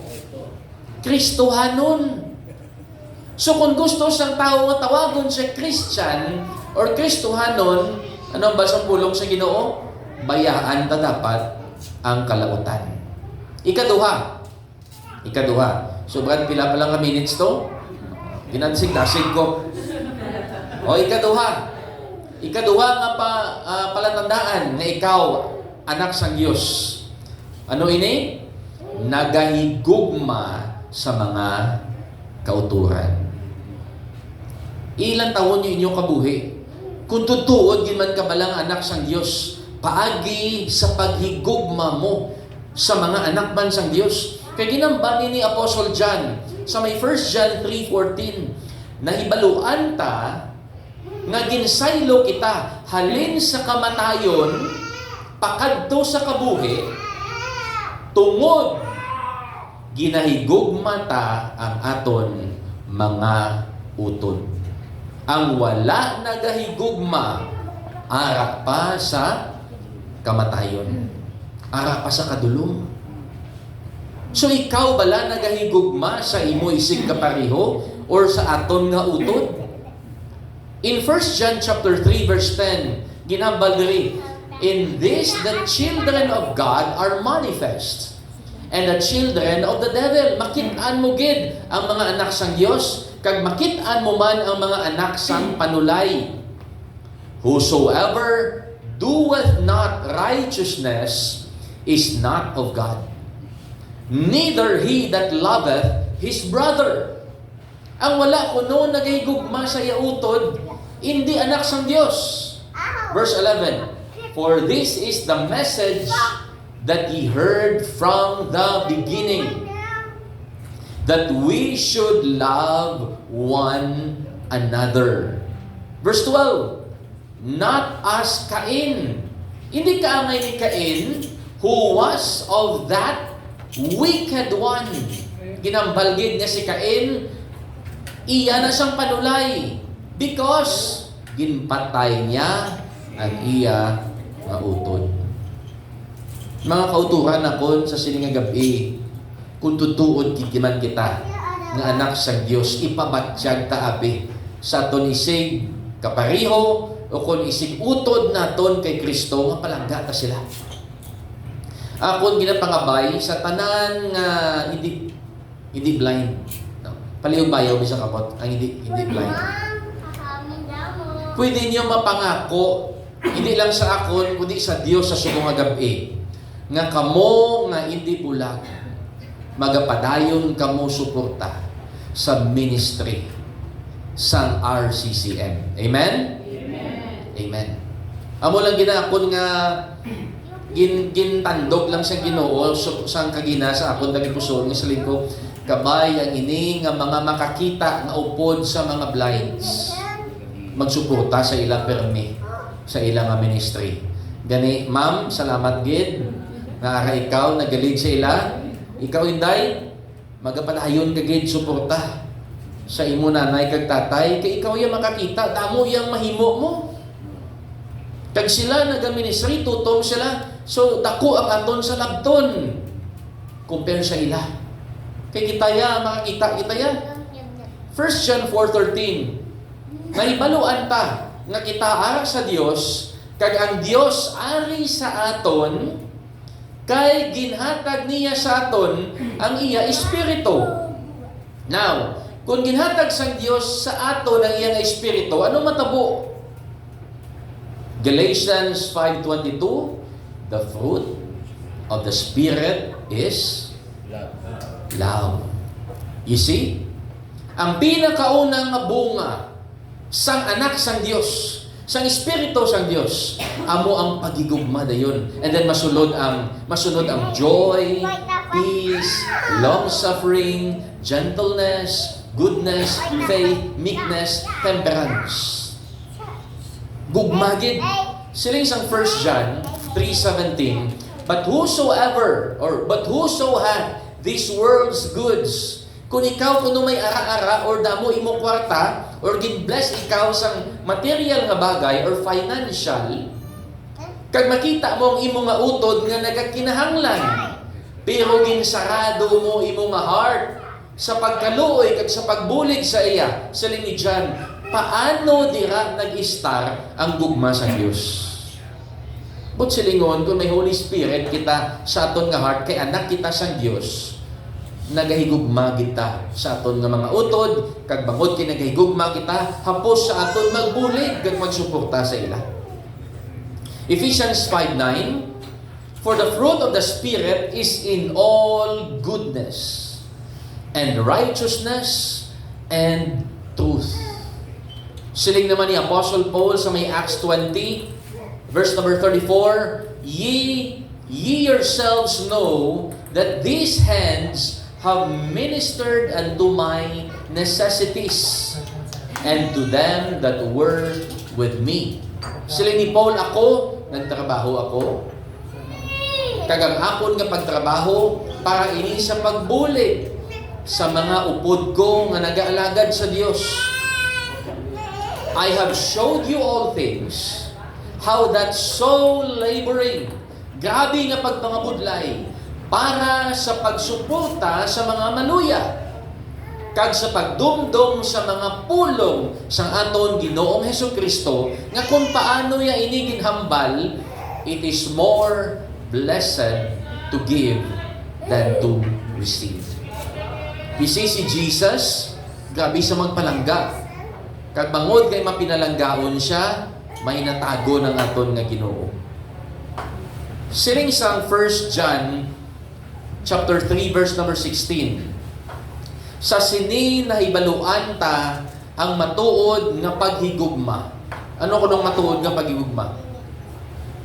Kristohanon. So kung gusto siyang tao nga tawagon siya Christian or Kristohanon, ano ang basang pulong sa Ginoo? Bayaan ta dapat ang kalautan. Ikaduha. Sobrang pila pa lang ka minutes to? Ginansig-nasig ko. O ikaduha nga palatandaan na ikaw anak sang Diyos. Ano ini? Nagahigugma sa mga kauturan. Ilan taon niyo inyong kabuhi? Kung tutuod, di man ka balang anak sang Diyos, paagi sa paghigugma mo sa mga anak man sang Dios. Kay ginambani ni Apostle John sa may 1 John 3:14, nahibaluan ta nga ginsaylo kita halin sa kamatayon pakadto sa kabuhi tungod ginahigugma ta ang aton mga utod. Ang wala nagahigugma ara pa sa kamatayon, ara pa sa kadulom. So ikaw bala nagahigugma sa imo isig kapareho or sa aton nga utod? In 1 John chapter 3 verse 10, ginambal diri, in this the children of God are manifest, and the children of the devil. Makit-an mo gid ang mga anak sang Dios, kag makit-an mo man ang mga anak sang panulay. Whosoever doeth not righteousness is not of God, neither he that loveth his brother. Ang wala kuno nagahigugma sa yautod, hindi anak sang Dios. Verse 11, for this is the message that ye heard from the beginning, that we should love one another. Verse 12, not as Cain. Hindi kaangay ni Cain, who was of that wicked one. Ginambalgid niya si Cain, iya na siyang panulay because ginpatay niya ang iya nga utod. Mga kauturan akon sa sining nga gabi, kung tutuod kikiman kita nga anak sa Dios, ipabatsyag ta abi sa aton isig kapareho o kung isig utod naton kay Kristo, nga palangga ta sila. Akon ginapangabay sa tanan nga hindi blind. No. Paliw-bayaw bisa kapot ang hindi blind. Pwede niyo mapangako, hindi lang sa akon, kundi sa Dios sa subong nga gabi, nga kamo nga hindi bulag, magapadayon kamo suporta sa ministry sang RCCM. Amen? Amen. Amo lang ginakon nga gintandog lang sa Ginoo sang kagina sa akon dagiti puso nga sa lingko, kabay ang ini nga mga makakita nga upod sa mga blinds, magsuporta sa ilang permi sa ilang ministry. Gani, ma'am, salamat gid nga ikaw nagalig sa ila. Ikaw inday magapadayon ka gid suporta sa imo nanay kag tatay, kay ikaw yang makakita damo yang mahimo mo. Kag sila nagaministry, tutom sila, so dako ang aton sa labton compare sa ila. Kay kitaya makakita kitaya. 1 John 4:13, nahibaluan ta nga kita ara sa Dios, kag ang Dios ari sa aton, kay ginhatag niya sa aton ang iya espiritu. Now, kung ginhatag sang Dios sa aton ang iyang espiritu, ano matabo? Galatians 5:22, the fruit of the Spirit is love. You see? Ang pinakaunang nga bunga sang anak sang Dios, sang espiritu sang Dios, amo ang pagigugma dayon. And then masunod ang joy, peace, long-suffering, gentleness, goodness, faith, meekness, temperance. Gugmagid. Siling sang 1 John 3:17, but whoso hath this world's goods, kung ikaw kuno may ara-ara or damo imo kwarta or gin-bless ikaw sang material nga bagay or financial, kag makita mo ang imo nga utod nga nagakinahanglan, pero ginsarado mo imo nga heart sa pagkaluoy kag sa pagbulig sa iya, siling ni John, paano dira nag-star ang gugma sa Dios? But silingon, kung may Holy Spirit kita sa aton nga heart, kay anak kita sa Dios, nagahigugma kita sa aton nga mga utod, kag bangod kay nagahigugma kita, hapos sa aton magbulig kag magsuporta sa ila. Ephesians 5:9, for the fruit of the Spirit is in all goodness and righteousness and truth. Siling naman ni Apostle Paul sa may Acts 20 Verse number 34, Ye yourselves know that these hands have ministered unto my necessities, and to them that were with me. Sila ni Paul, ako, nagtrabaho ako. Kagang akon nga pagtrabaho para ini sa pagbulig sa mga upod ko nga nagaalagad sa Dios. I have showed you all things, how that soul laboring, grabe nga pagpangabudlay, para sa pagsuporta sa mga maluya, kag sa pagdumdum sa mga pulong sang aton Ginoong Hesukristo, nga kung paano ya ini ginhambal, it is more blessed to give than to receive. Bisi si Jesus, grabe sa magpalangga. Kag bangod kay mapinalanggaon siya, may natago ng aton nga Ginoo. Siring sang 1 John chapter 3 verse number 16. Sa sini nahibaluan ta ang matuod nga paghigugma. Ano kunong matuod nga paghigugma?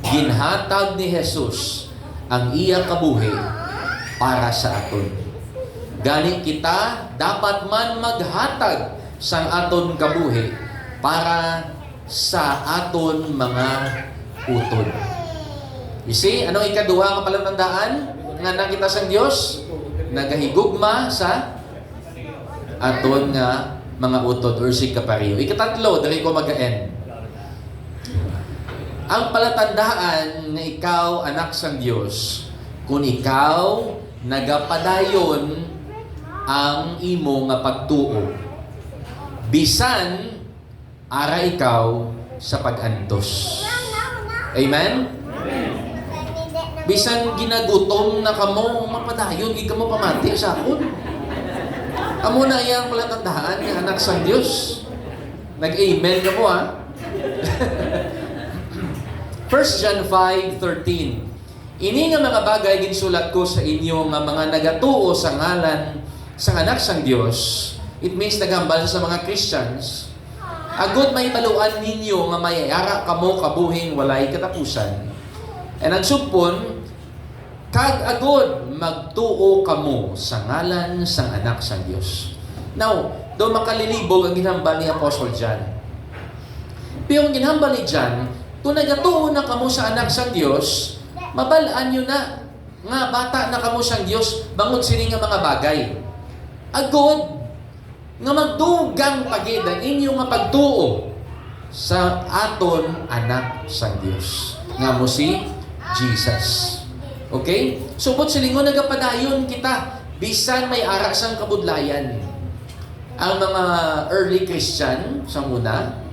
Ginhatag ni Jesus ang iyang kabuhi para sa aton. Gani kita dapat man maghatag sang aton kabuhi para sa aton mga utod. You see, anong ikaduha nga palatandaan nga nakita sang Dios? Nagahigugma sa aton nga mga utod or sigkapariyo. Ikatatlo, dali ko mag-end. Ang palatandaan nga ikaw anak sang Dios, kung ikaw nagapadayon ang imo nga pagtuo, bisan ara ikaw sa pag-antos. Amen? Bisan ginagutom na kamo, mapadayon, di ka mo pamati sa akon. Amo na iyang palatandaan ng anak sang Diyos. Nag-amen ka mo, ha? 1 John 5:13. Ini nga mga bagay ginsulat ko sa inyo nga mga nagatuo sa ngalan sa anak sang Diyos. It means nagambal sa mga Christians. Agud may baluan ninyo nga mayayara kamo kabuhing walay katapusan. And nagsupon, kag agud magtuo kamo sa ngalan sang anak sang Dios. Now, do makalilibog ang ginhambal ni Apostle John. Pero ang ginhambal ni John, kung nagatuo na kamo sa anak sang Dios, mabalaan nyo na nga bata na kamo sang Dios, bangod sini nga mga bagay. Agud nga magdugang pagid ang inyong nga pagtuo sa aton anak sang Dios. Nga mo si Jesus. Okay? Subot silingon nagapadayon kita bisan may ara sang kabudlayan. Ang mga early Christian sa muna,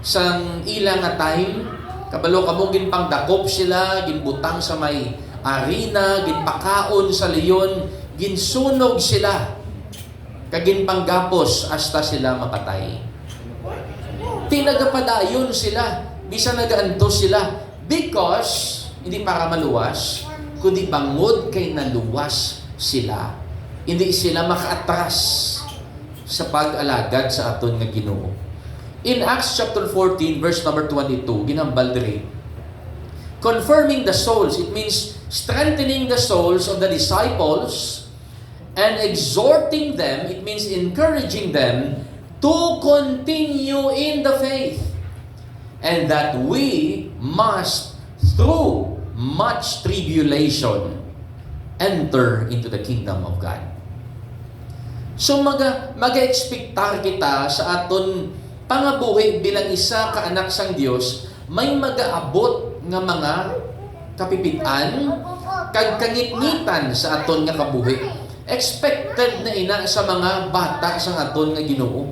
sang ilang nga time, kabalo kamo ginpangdakop sila, ginbutang sa may arena, ginpakaon sa leon, ginsunog sila, kaginpanggapos hasta sila mapatay. Tinagapadayon sila, bisan nagaantos sila, because hindi para maluwas, kundi bangod kay naluwas sila. Hindi sila makaatras sa pag-alagad sa aton nga Ginoo. In Acts chapter 14 verse number 22, ginambal diri, confirming the souls, it means strengthening the souls of the disciples and exhorting them, it means encouraging them to continue in the faith, and that we must through much tribulation enter into the kingdom of God. So maga-expectar kita sa aton pangabuhi bilang isa ka anak sang Dios, may magaabot nga mga kapipitan kag kangitngitan sa aton nga kabuhi. Expected na ina sa mga bata sa aton nga Ginoo.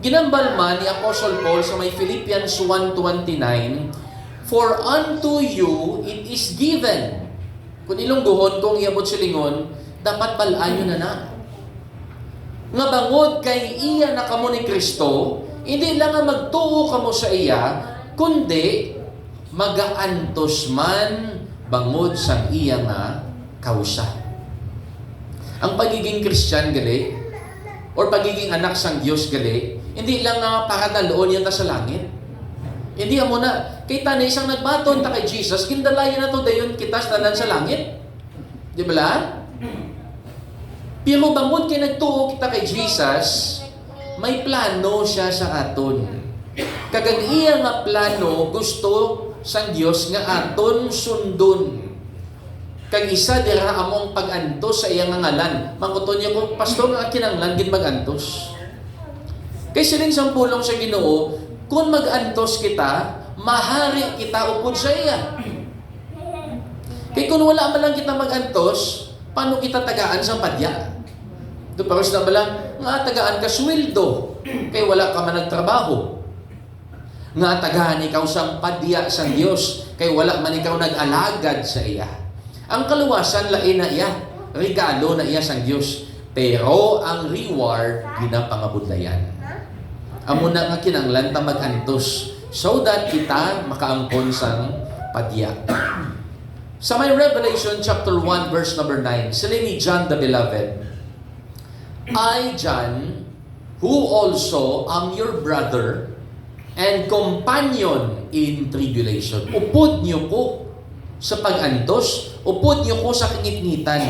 Ginambal man ni Apostle Paul sa may Philippians 1:29, for unto you it is given. Kung ilungguhon kung iabot silingon, dapat balaan nyo na. Nga bangod kay iya na kamo ni Kristo, hindi lang nga magtuo kamo sa iya, kundi magaantos man bangod sang iya nga kausa. Ang pagiging Christian gali, or pagiging anak sang Dios gali, hindi lang nga para daloon yan ta sa langit. Hindi mo na. Kay tanay isang nagbaton ta kay Jesus, kindalayan na to dayon kitas tanan sa langit. Di ba la? Pero bangod kay nagtuo kita kay Jesus, may plano siya sa aton. Kagag iya nga plano gusto sang Dios nga aton sundon. Kag isa dira among pag-antos sa iyang ngalan. Mangkuton niya kung pastor nga kinanglan gid mag-antos. Kay siling sampulong sa Ginoo, kung mag-antos kita, mahari kita upod sa iya. Kay kung wala man lang kita mag-antos, paano kita tagaan sa padya? Ito paros na ba lang, nga tagaan ka sweldo, kay wala ka man nagtrabaho. Nga tagaan ikaw sang padya sang Dios, kay wala man ikaw nag-alagad sa iya. Ang kaluwasan lain na iya, regalo na iya sang Dios, pero ang reward ginapangabudlayan. Amo na nga kinanglan ta mag-antos so that kita makaangkon sang padya. Sa may Revelation chapter 1 verse number 9, sila ni John the Beloved, I, John, who also am your brother and companion in tribulation. Upod niyo ko sa pag-antos, upod niyo ko sa kingitngitan,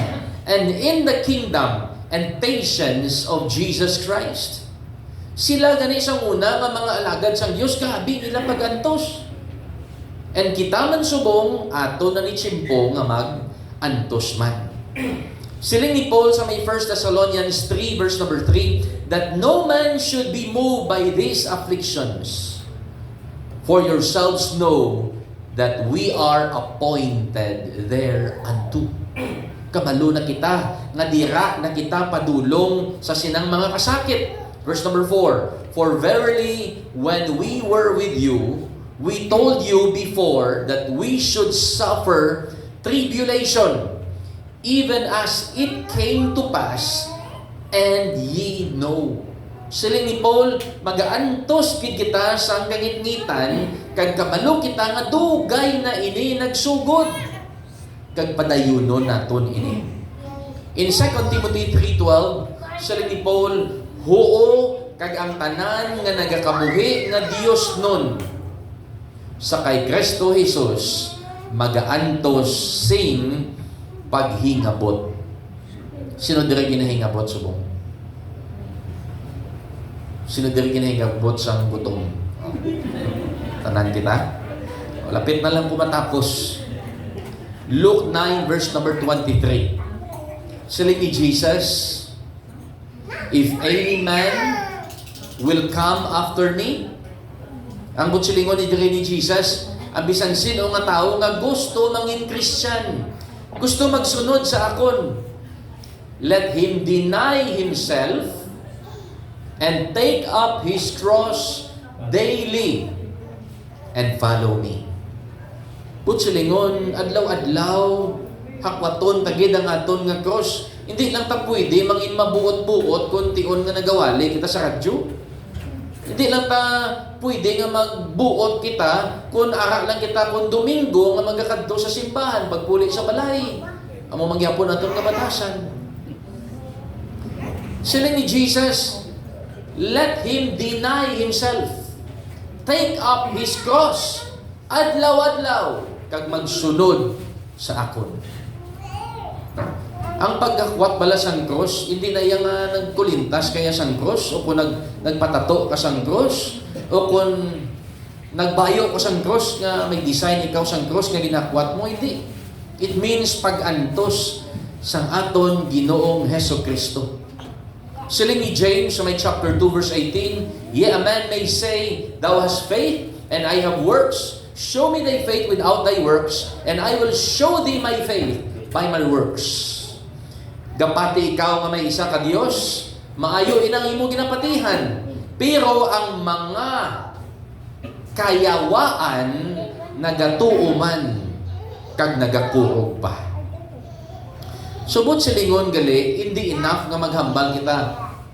and in the kingdom and patience of Jesus Christ. Sila gani sang una nga mga alagad sang Dios, grabe nila pag-antos. And kita man subong ato na ni tsimpo nga mag-antos man. Siling ni Paul sa may 1 Thessalonians 3 verse number 3, that no man should be moved by these afflictions. For yourselves know that we are appointed thereunto. Kamalo na kita, nga dira na kita padulong sa sinang mga kasakit. Verse number 4, for verily, when we were with you, we told you before that we should suffer tribulation, even as it came to pass, and ye know. Siling ni Paul, mag-aantos kid kita sa kangitngitan, kag kabalo kita nga dugay na ini nagsugod, kag padayunon naton ini. In 2 Timothy 3:12, siling ni Paul, huo kag ang tanan nga nagakabuhi nga Dios nun sa kay Kristo Jesus magaantos sing paghingabot. Sino diri ginahingabot subong? Sino diri ginahingabot sang gutom? Tanan kita? Lapit na lang ko matapos. Luke 9 verse number 23. Siling ni Jesus, if any man will come after me, ang butsilingon ni diri ni Jesus, ang bisan sino nga tao nga gusto mangin Christian, gusto magsunod sa akon, let him deny himself and take up his cross daily and follow me. Butsilingon, adlaw-adlaw, hakwaton, tagid ang aton nga cross. Hindi lang ta pwede mangin mabuot-buot kung tion nga nagawali kita sa radyo. Hindi lang ta pwede nga magbuot kita kung ara lang kita kung Domingo nga magakadto sa simbahan pagpuli sa balay. Amo mangyapon aton nga batasan. Sila ni Jesus, let him deny himself. Take up his cross. Adlaw-adlaw kag magsunod sa akon. Ang pagkakwat bala sang cross, hindi na yung nagkulintas kaya sang cross, o kung nagpatato ka sang cross, o kung nagbayo ka sang cross, nga may design ikaw sang cross, nga ginakwat mo, hindi. It means pag-antos sang aton Ginoong Heso Kristo. Siling ni James sa may chapter 2 verse 18, yea, a man may say, thou hast faith, and I have works. Show me thy faith without thy works, and I will show thee my faith by my works. Gapati ikaw nga may isa ka Dios, maayo inang imo ginapatihan. Pero ang mga kayawaan nagatuuman kag nagakurog pa. Subot silingon gali, hindi enough nga maghambal kita.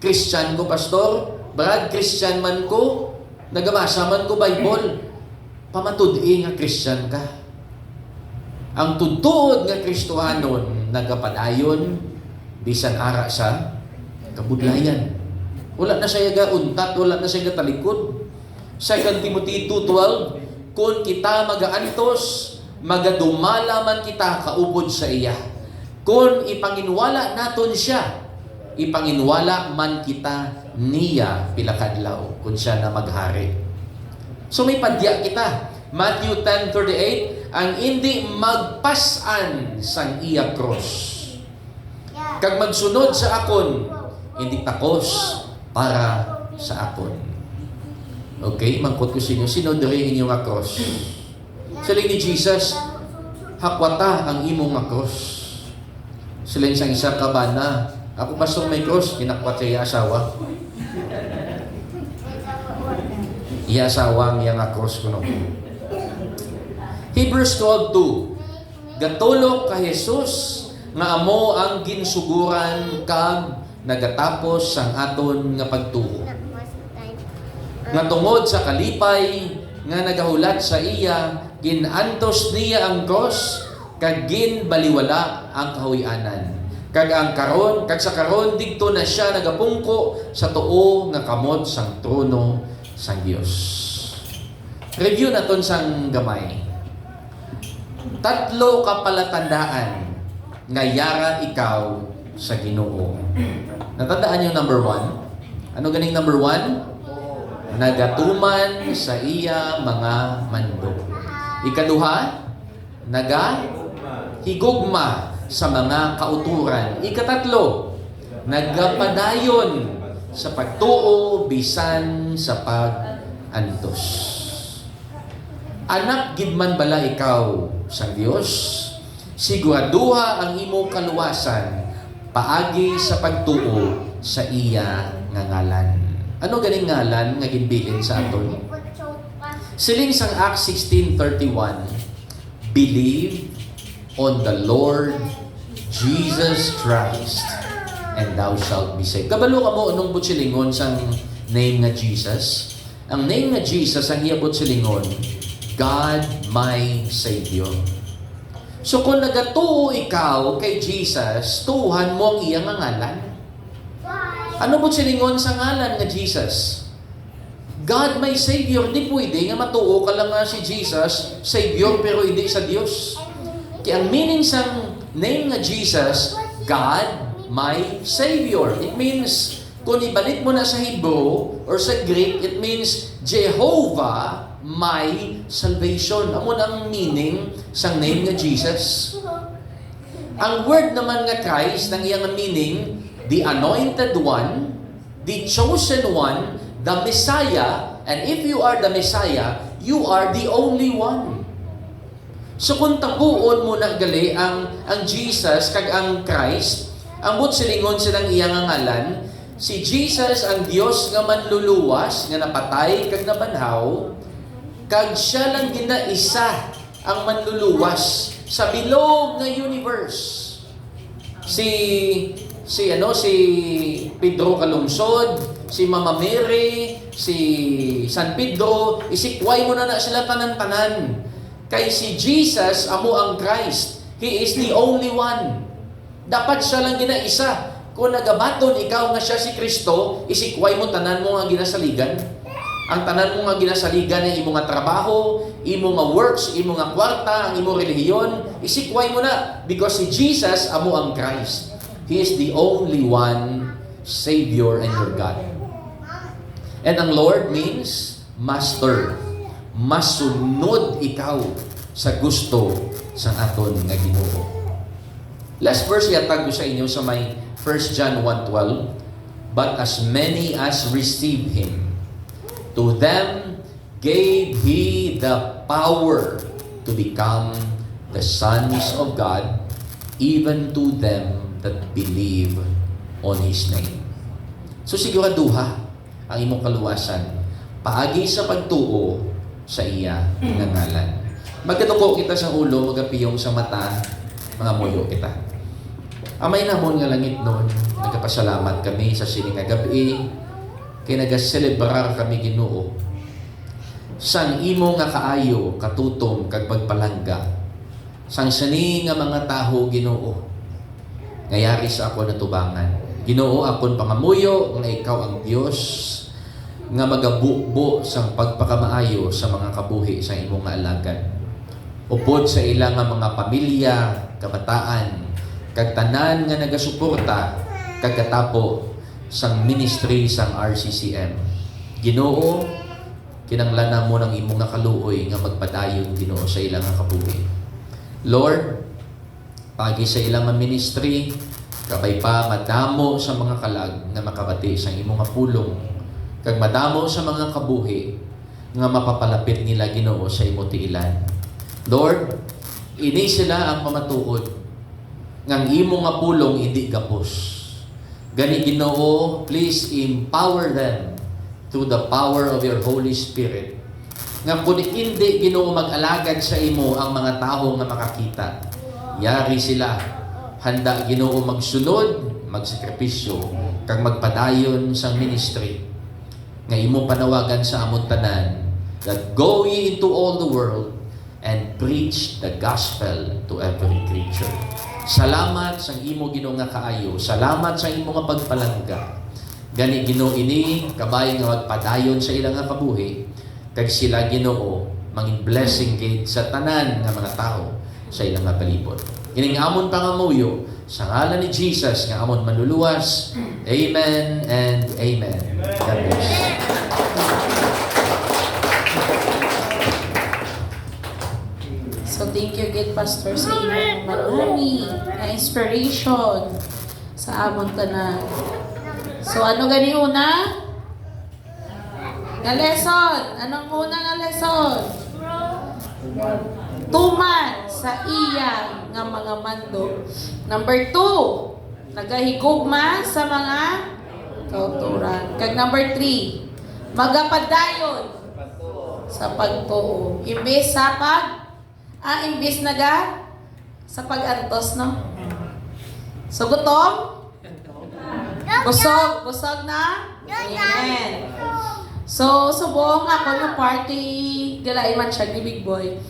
Christian ko, pastor, Brad, Christian man ko, nagamasa man ko Bible, pamatudi nga Christian ka. Ang tutuod nga Kristohanon nagapadayon bisan ara sa kabudlayan. Wala na siya ga untat, wala na siya ga talikod. 2 Timothy 2:12, kung kita magaantos, magadumala man kita kaupod sa iya. Kung ipanginwala naton siya, ipanginwala man kita niya pilakadlaw kung siya na maghari. So may padya kita. Matthew 10:38, ang hindi magpasan sang iya cross. Kag magsunod sa akon, hindi takos para sa akon. Okay, mangkot ko sinyo, sino diri inyo nga cross? Saling ni Jesus, hakwata ang imong nga cross. Saling sang isa ka ba na, ako pasong may cross, kinakwat sa iya asawa. Iya asawa ang iya nga cross ko no. Hebrews 12:2, gatulog ka Jesus, nga amo ang ginsuguran kag nagatapos sang aton nga pagtuo. Nga tungod sa kalipay nga nagahulat sa iya, ginantos niya ang cross kag ginbaliwala ang kahuy-anan. Kag sa karon didto na siya nagapungko sa tuo nga kamot sang trono sang Dios. Review naton sang gamay. 3 kapalatandaan nga yara ikaw sa Ginoo. Natandaan yung number 1? Ano ganing number 1? Nagatuman sa iya mga mandog. Ikaduha, nagahigugma sa mga kauturan. Ikatatlo, nagapadayon sa pagtuo bisan sa pag-antos. Anak gid man bala ikaw sa Dios? Siguraduha ang imong kaluwasan paagi sa pagtuo sa iya nga ngalan. Ano ganing ngalan nga ginbilin sa aton? Siling sang Acts 16:31, believe on the Lord Jesus Christ and thou shalt be saved. Kabalo ka mo anong butsilingon sang name nga Jesus? Ang name nga Jesus ang iya butsilingon, God my Savior. So kung nagatuo ikaw kay Jesus, tuhan mo ang iyang ngalan. Ano mo silingon sa ngalan nga Jesus? God my Savior. Hindi pwede nga matuo ka lang nga si Jesus, Savior, pero hindi sa Diyos. Kaya ang meaning sa name nga Jesus, God my Savior. It means, kung ibalik mo na sa Hebrew or sa Greek, it means Jehovah my salvation. Amon ang meaning sa name nga Jesus. Ang word naman nga Christ, ng iyang meaning, the anointed one, the chosen one, the Messiah, and if you are the Messiah, you are the only one. So kung tabuon mo na gali ang Jesus kag ang Christ, ang silingon silang iyang ngalan, si Jesus ang Dios nga manluluwas, nga napatay kag nabanhaw, kag siya lang ginaisa ang manluluwas sa bilog nga universe. Si Pedro Kalungsod, si Mama Mary, si San Pedro, isikway mo na sila tanan-tanan. Kay si Jesus, amo ang Christ. He is the only one. Dapat siya lang ginaisa. Kung nagabaton ikaw nga siya si Kristo, isikway mo tanan mo nga ginasaligan. Ang tanan mo nga ginasaligan ay imo nga trabaho, imo nga works, imo nga kwarta, ang imo relihiyon, isikway mo na because si Jesus amo ang Christ. He is the only one Savior and your God. And ang Lord means Master. Masunod ikaw sa gusto sa aton nga Ginoo. Last verse yatag ko sa inyo sa may 1 John 1:12. But as many as receive Him, to them gave He the power to become the sons of God, even to them that believe on His name. So siguraduha ang imong kaluwasan paagi sa pagtuo sa iya nga ngalan. Magkatuko kita sa ulo, magapiyong sa mata, mga muyo kita. Amay namon nga langit noon, nagapasalamat kami sa sining nga gabi, kay nagaselebrar kami Ginoo. Sang imo nga kaayo, katutom, kag pagpalangga. Sang sani nga mga taho Ginoo, ngayari sa ako natubangan. Ginoo, akon pangamuyo, nga ikaw ang Dios, nga magabubo sang pagpakamaayo sa mga kabuhi sa imong nga alagad. Upod sa ilang nga mga pamilya, kabataan, kag tanan nga nagasuporta kag katapo sang ministry sang RCCM. Ginoo, kinanglanan mo ng imong nga kaluoy nga magpadayon Ginoo sa ilang nga kabuhi. Lord, pagi sa ilang nga ministry, kabay pa madamo sa mga kalag nga makabati sa imong nga pulong, kag madamo sa mga kabuhi nga mapapalapit nila Ginoo sa imo tiilan. Lord, ini sila ang pamatuod ngang imo nga pulong hindi gapos. Gani Ginoo, please empower them through the power of your Holy Spirit. Nga kung hindi Ginoo mag-alagad sa imo ang mga tao nga makakita, yari sila handa Ginoo magsunod, magsakripisyo, kag magpadayon sa ministry nga imo panawagan sa among tanan, that go ye into all the world and preach the gospel to every creature. Salamat sa imo Ginoo nga kaayo. Salamat sa imo nga pagpalangga. Gani Ginoo ini kabay nga magpadayon sa ilang nga kabuhi, kag sila Ginoo mangin blessing gid sa tanan nga mga tao sa ilang nga palibot. Ining amon pangamuyo sa ngalan ni Jesus nga amon manluluwas. Amen and amen. God bless. So thank you gid Pastor sa inyong marami na inspiration sa amon tanan. So ano gani una? Nga lesson. Anong una nga lesson? Tuman sa iya nga mga mando. Number 2, nagahigugma sa mga kauturan. Kag number 3, magapadayon sa pagtuo. Imbes naga sa pag-antos, no? So, gutom? Busog na? Amen. So, subong ako ng party, galain man siya ni Big Boy.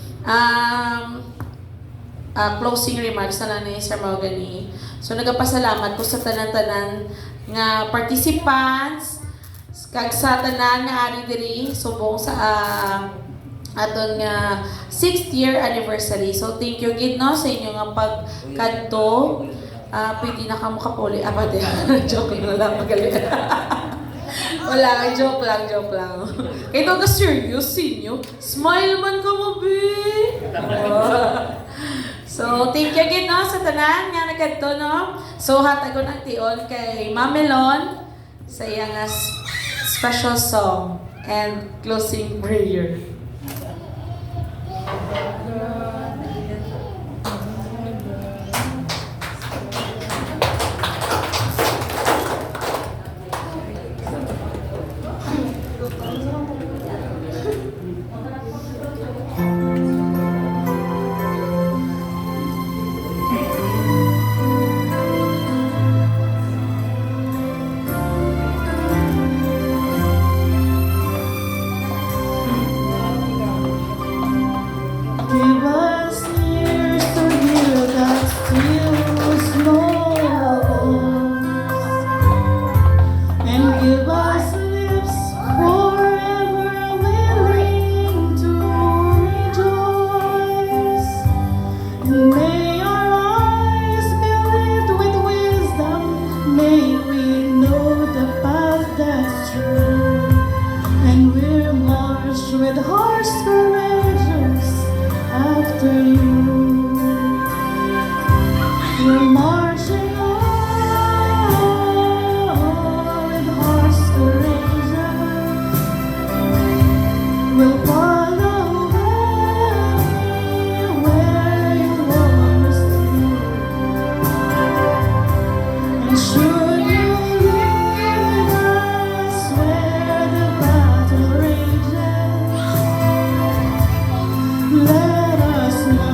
Closing remarks na lang ni Sir Mahogany. So, nagapasalamat ko sa tanan-tanan nga participants, kag sa tanan nga ari diri, subong sa aton nga 6th year anniversary. So thank you gid no sa inyo nga pagkadto. Pwede na kamo kapuli. Pwede. Joke lang magaling. Wala, joke lang. Kaya ito ka serious inyo. Smile man ka mo, be. So thank you gid no sa tanan nga nagkadto no. So hatagon ang tion kay Mamelon sa iyang special song and closing prayer. Give us ears to hear that still small voice, and give us lips forever willing to rejoice. And may our eyes be lit with wisdom, may we know the path that's true, and we'll march with hearts courageous after you. We're marching on with hearts courageous. We'll follow where you want us to. And should you lead us where the battle rages, let us know.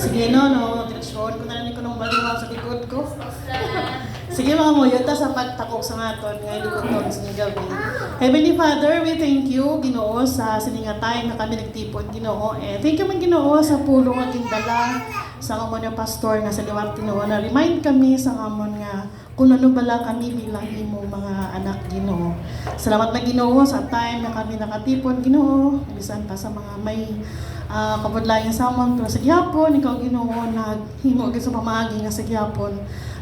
Sige, no, diretsyon ko na lang ko nung maliwaw sa likod ko. Sige mga moyota sa pagtakok sa aton nga ilugon sa gabi. Heavenly Father, we thank you, Ginoo, sa siningatay na kami nagtipon, Ginoo. Thank you man, Ginoo, sa pulong ating dala sa amon nga pastor nga sa liwat, Ginoo. Na remind kami sa amon nga kung ano bala kami bilang imong mga anak, Ginoo. Salamat na, Ginoo, sa time na kami nakatipon, Ginoo. Bisan pa sa mga may kabudlayan sa amon, pero sa gyapon ikaw, Ginoo, naghimo gid sa pamaagi nga sa gyapon.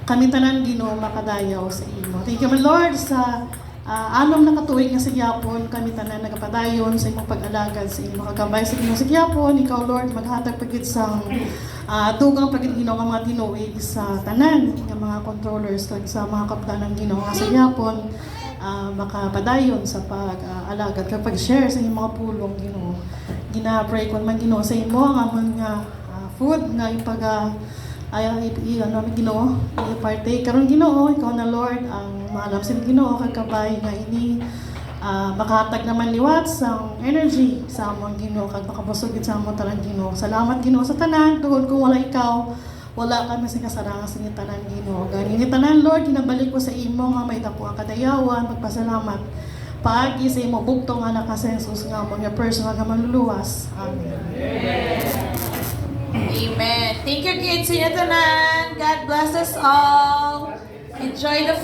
Kami tanan, Ginoo, makadayaw sa imo. Thank you, my Lord, sa anom na katuig nga sa gyapon, kami tanan nagapadayon sa imong pag-alagad sa imo. Kagabay sa imo sa gyapon, ikaw, Lord, maghatag pagid sang tugang pagid, Ginoo, nga mga tinuig sa tanan nga mga controllers kag sa mga kapitanan, Ginoo, nga sa gyapon makapadayon sa pag-alagad kag pag-share sa imong mga pulong, Ginoo. Gina-pray ko man, Ginoo, sa imo ang amon nga food nga ipag Ginoo, i-partake karon, Ginoo, ikaw na, Lord, ang maalam sa Ginoo kagkabay nga ini makahatag naman liwat sa energy sa amon, Ginoo, kag makabusog sa amon tanan, Ginoo. Salamat, Ginoo, sa tanan tungod kung wala ikaw, wala kami sa kasarangan sa tanan, Ginoo. Gani tanan, Lord, ginabalik ko sa imo nga may dako ang kadayawan, magpasalamat paagi sa imo bugtong anak ka sa Jesus nga amon nga personal nga manluluwas. Amen. Amen. Thank you, kids. See you tanan. God bless us all. Enjoy the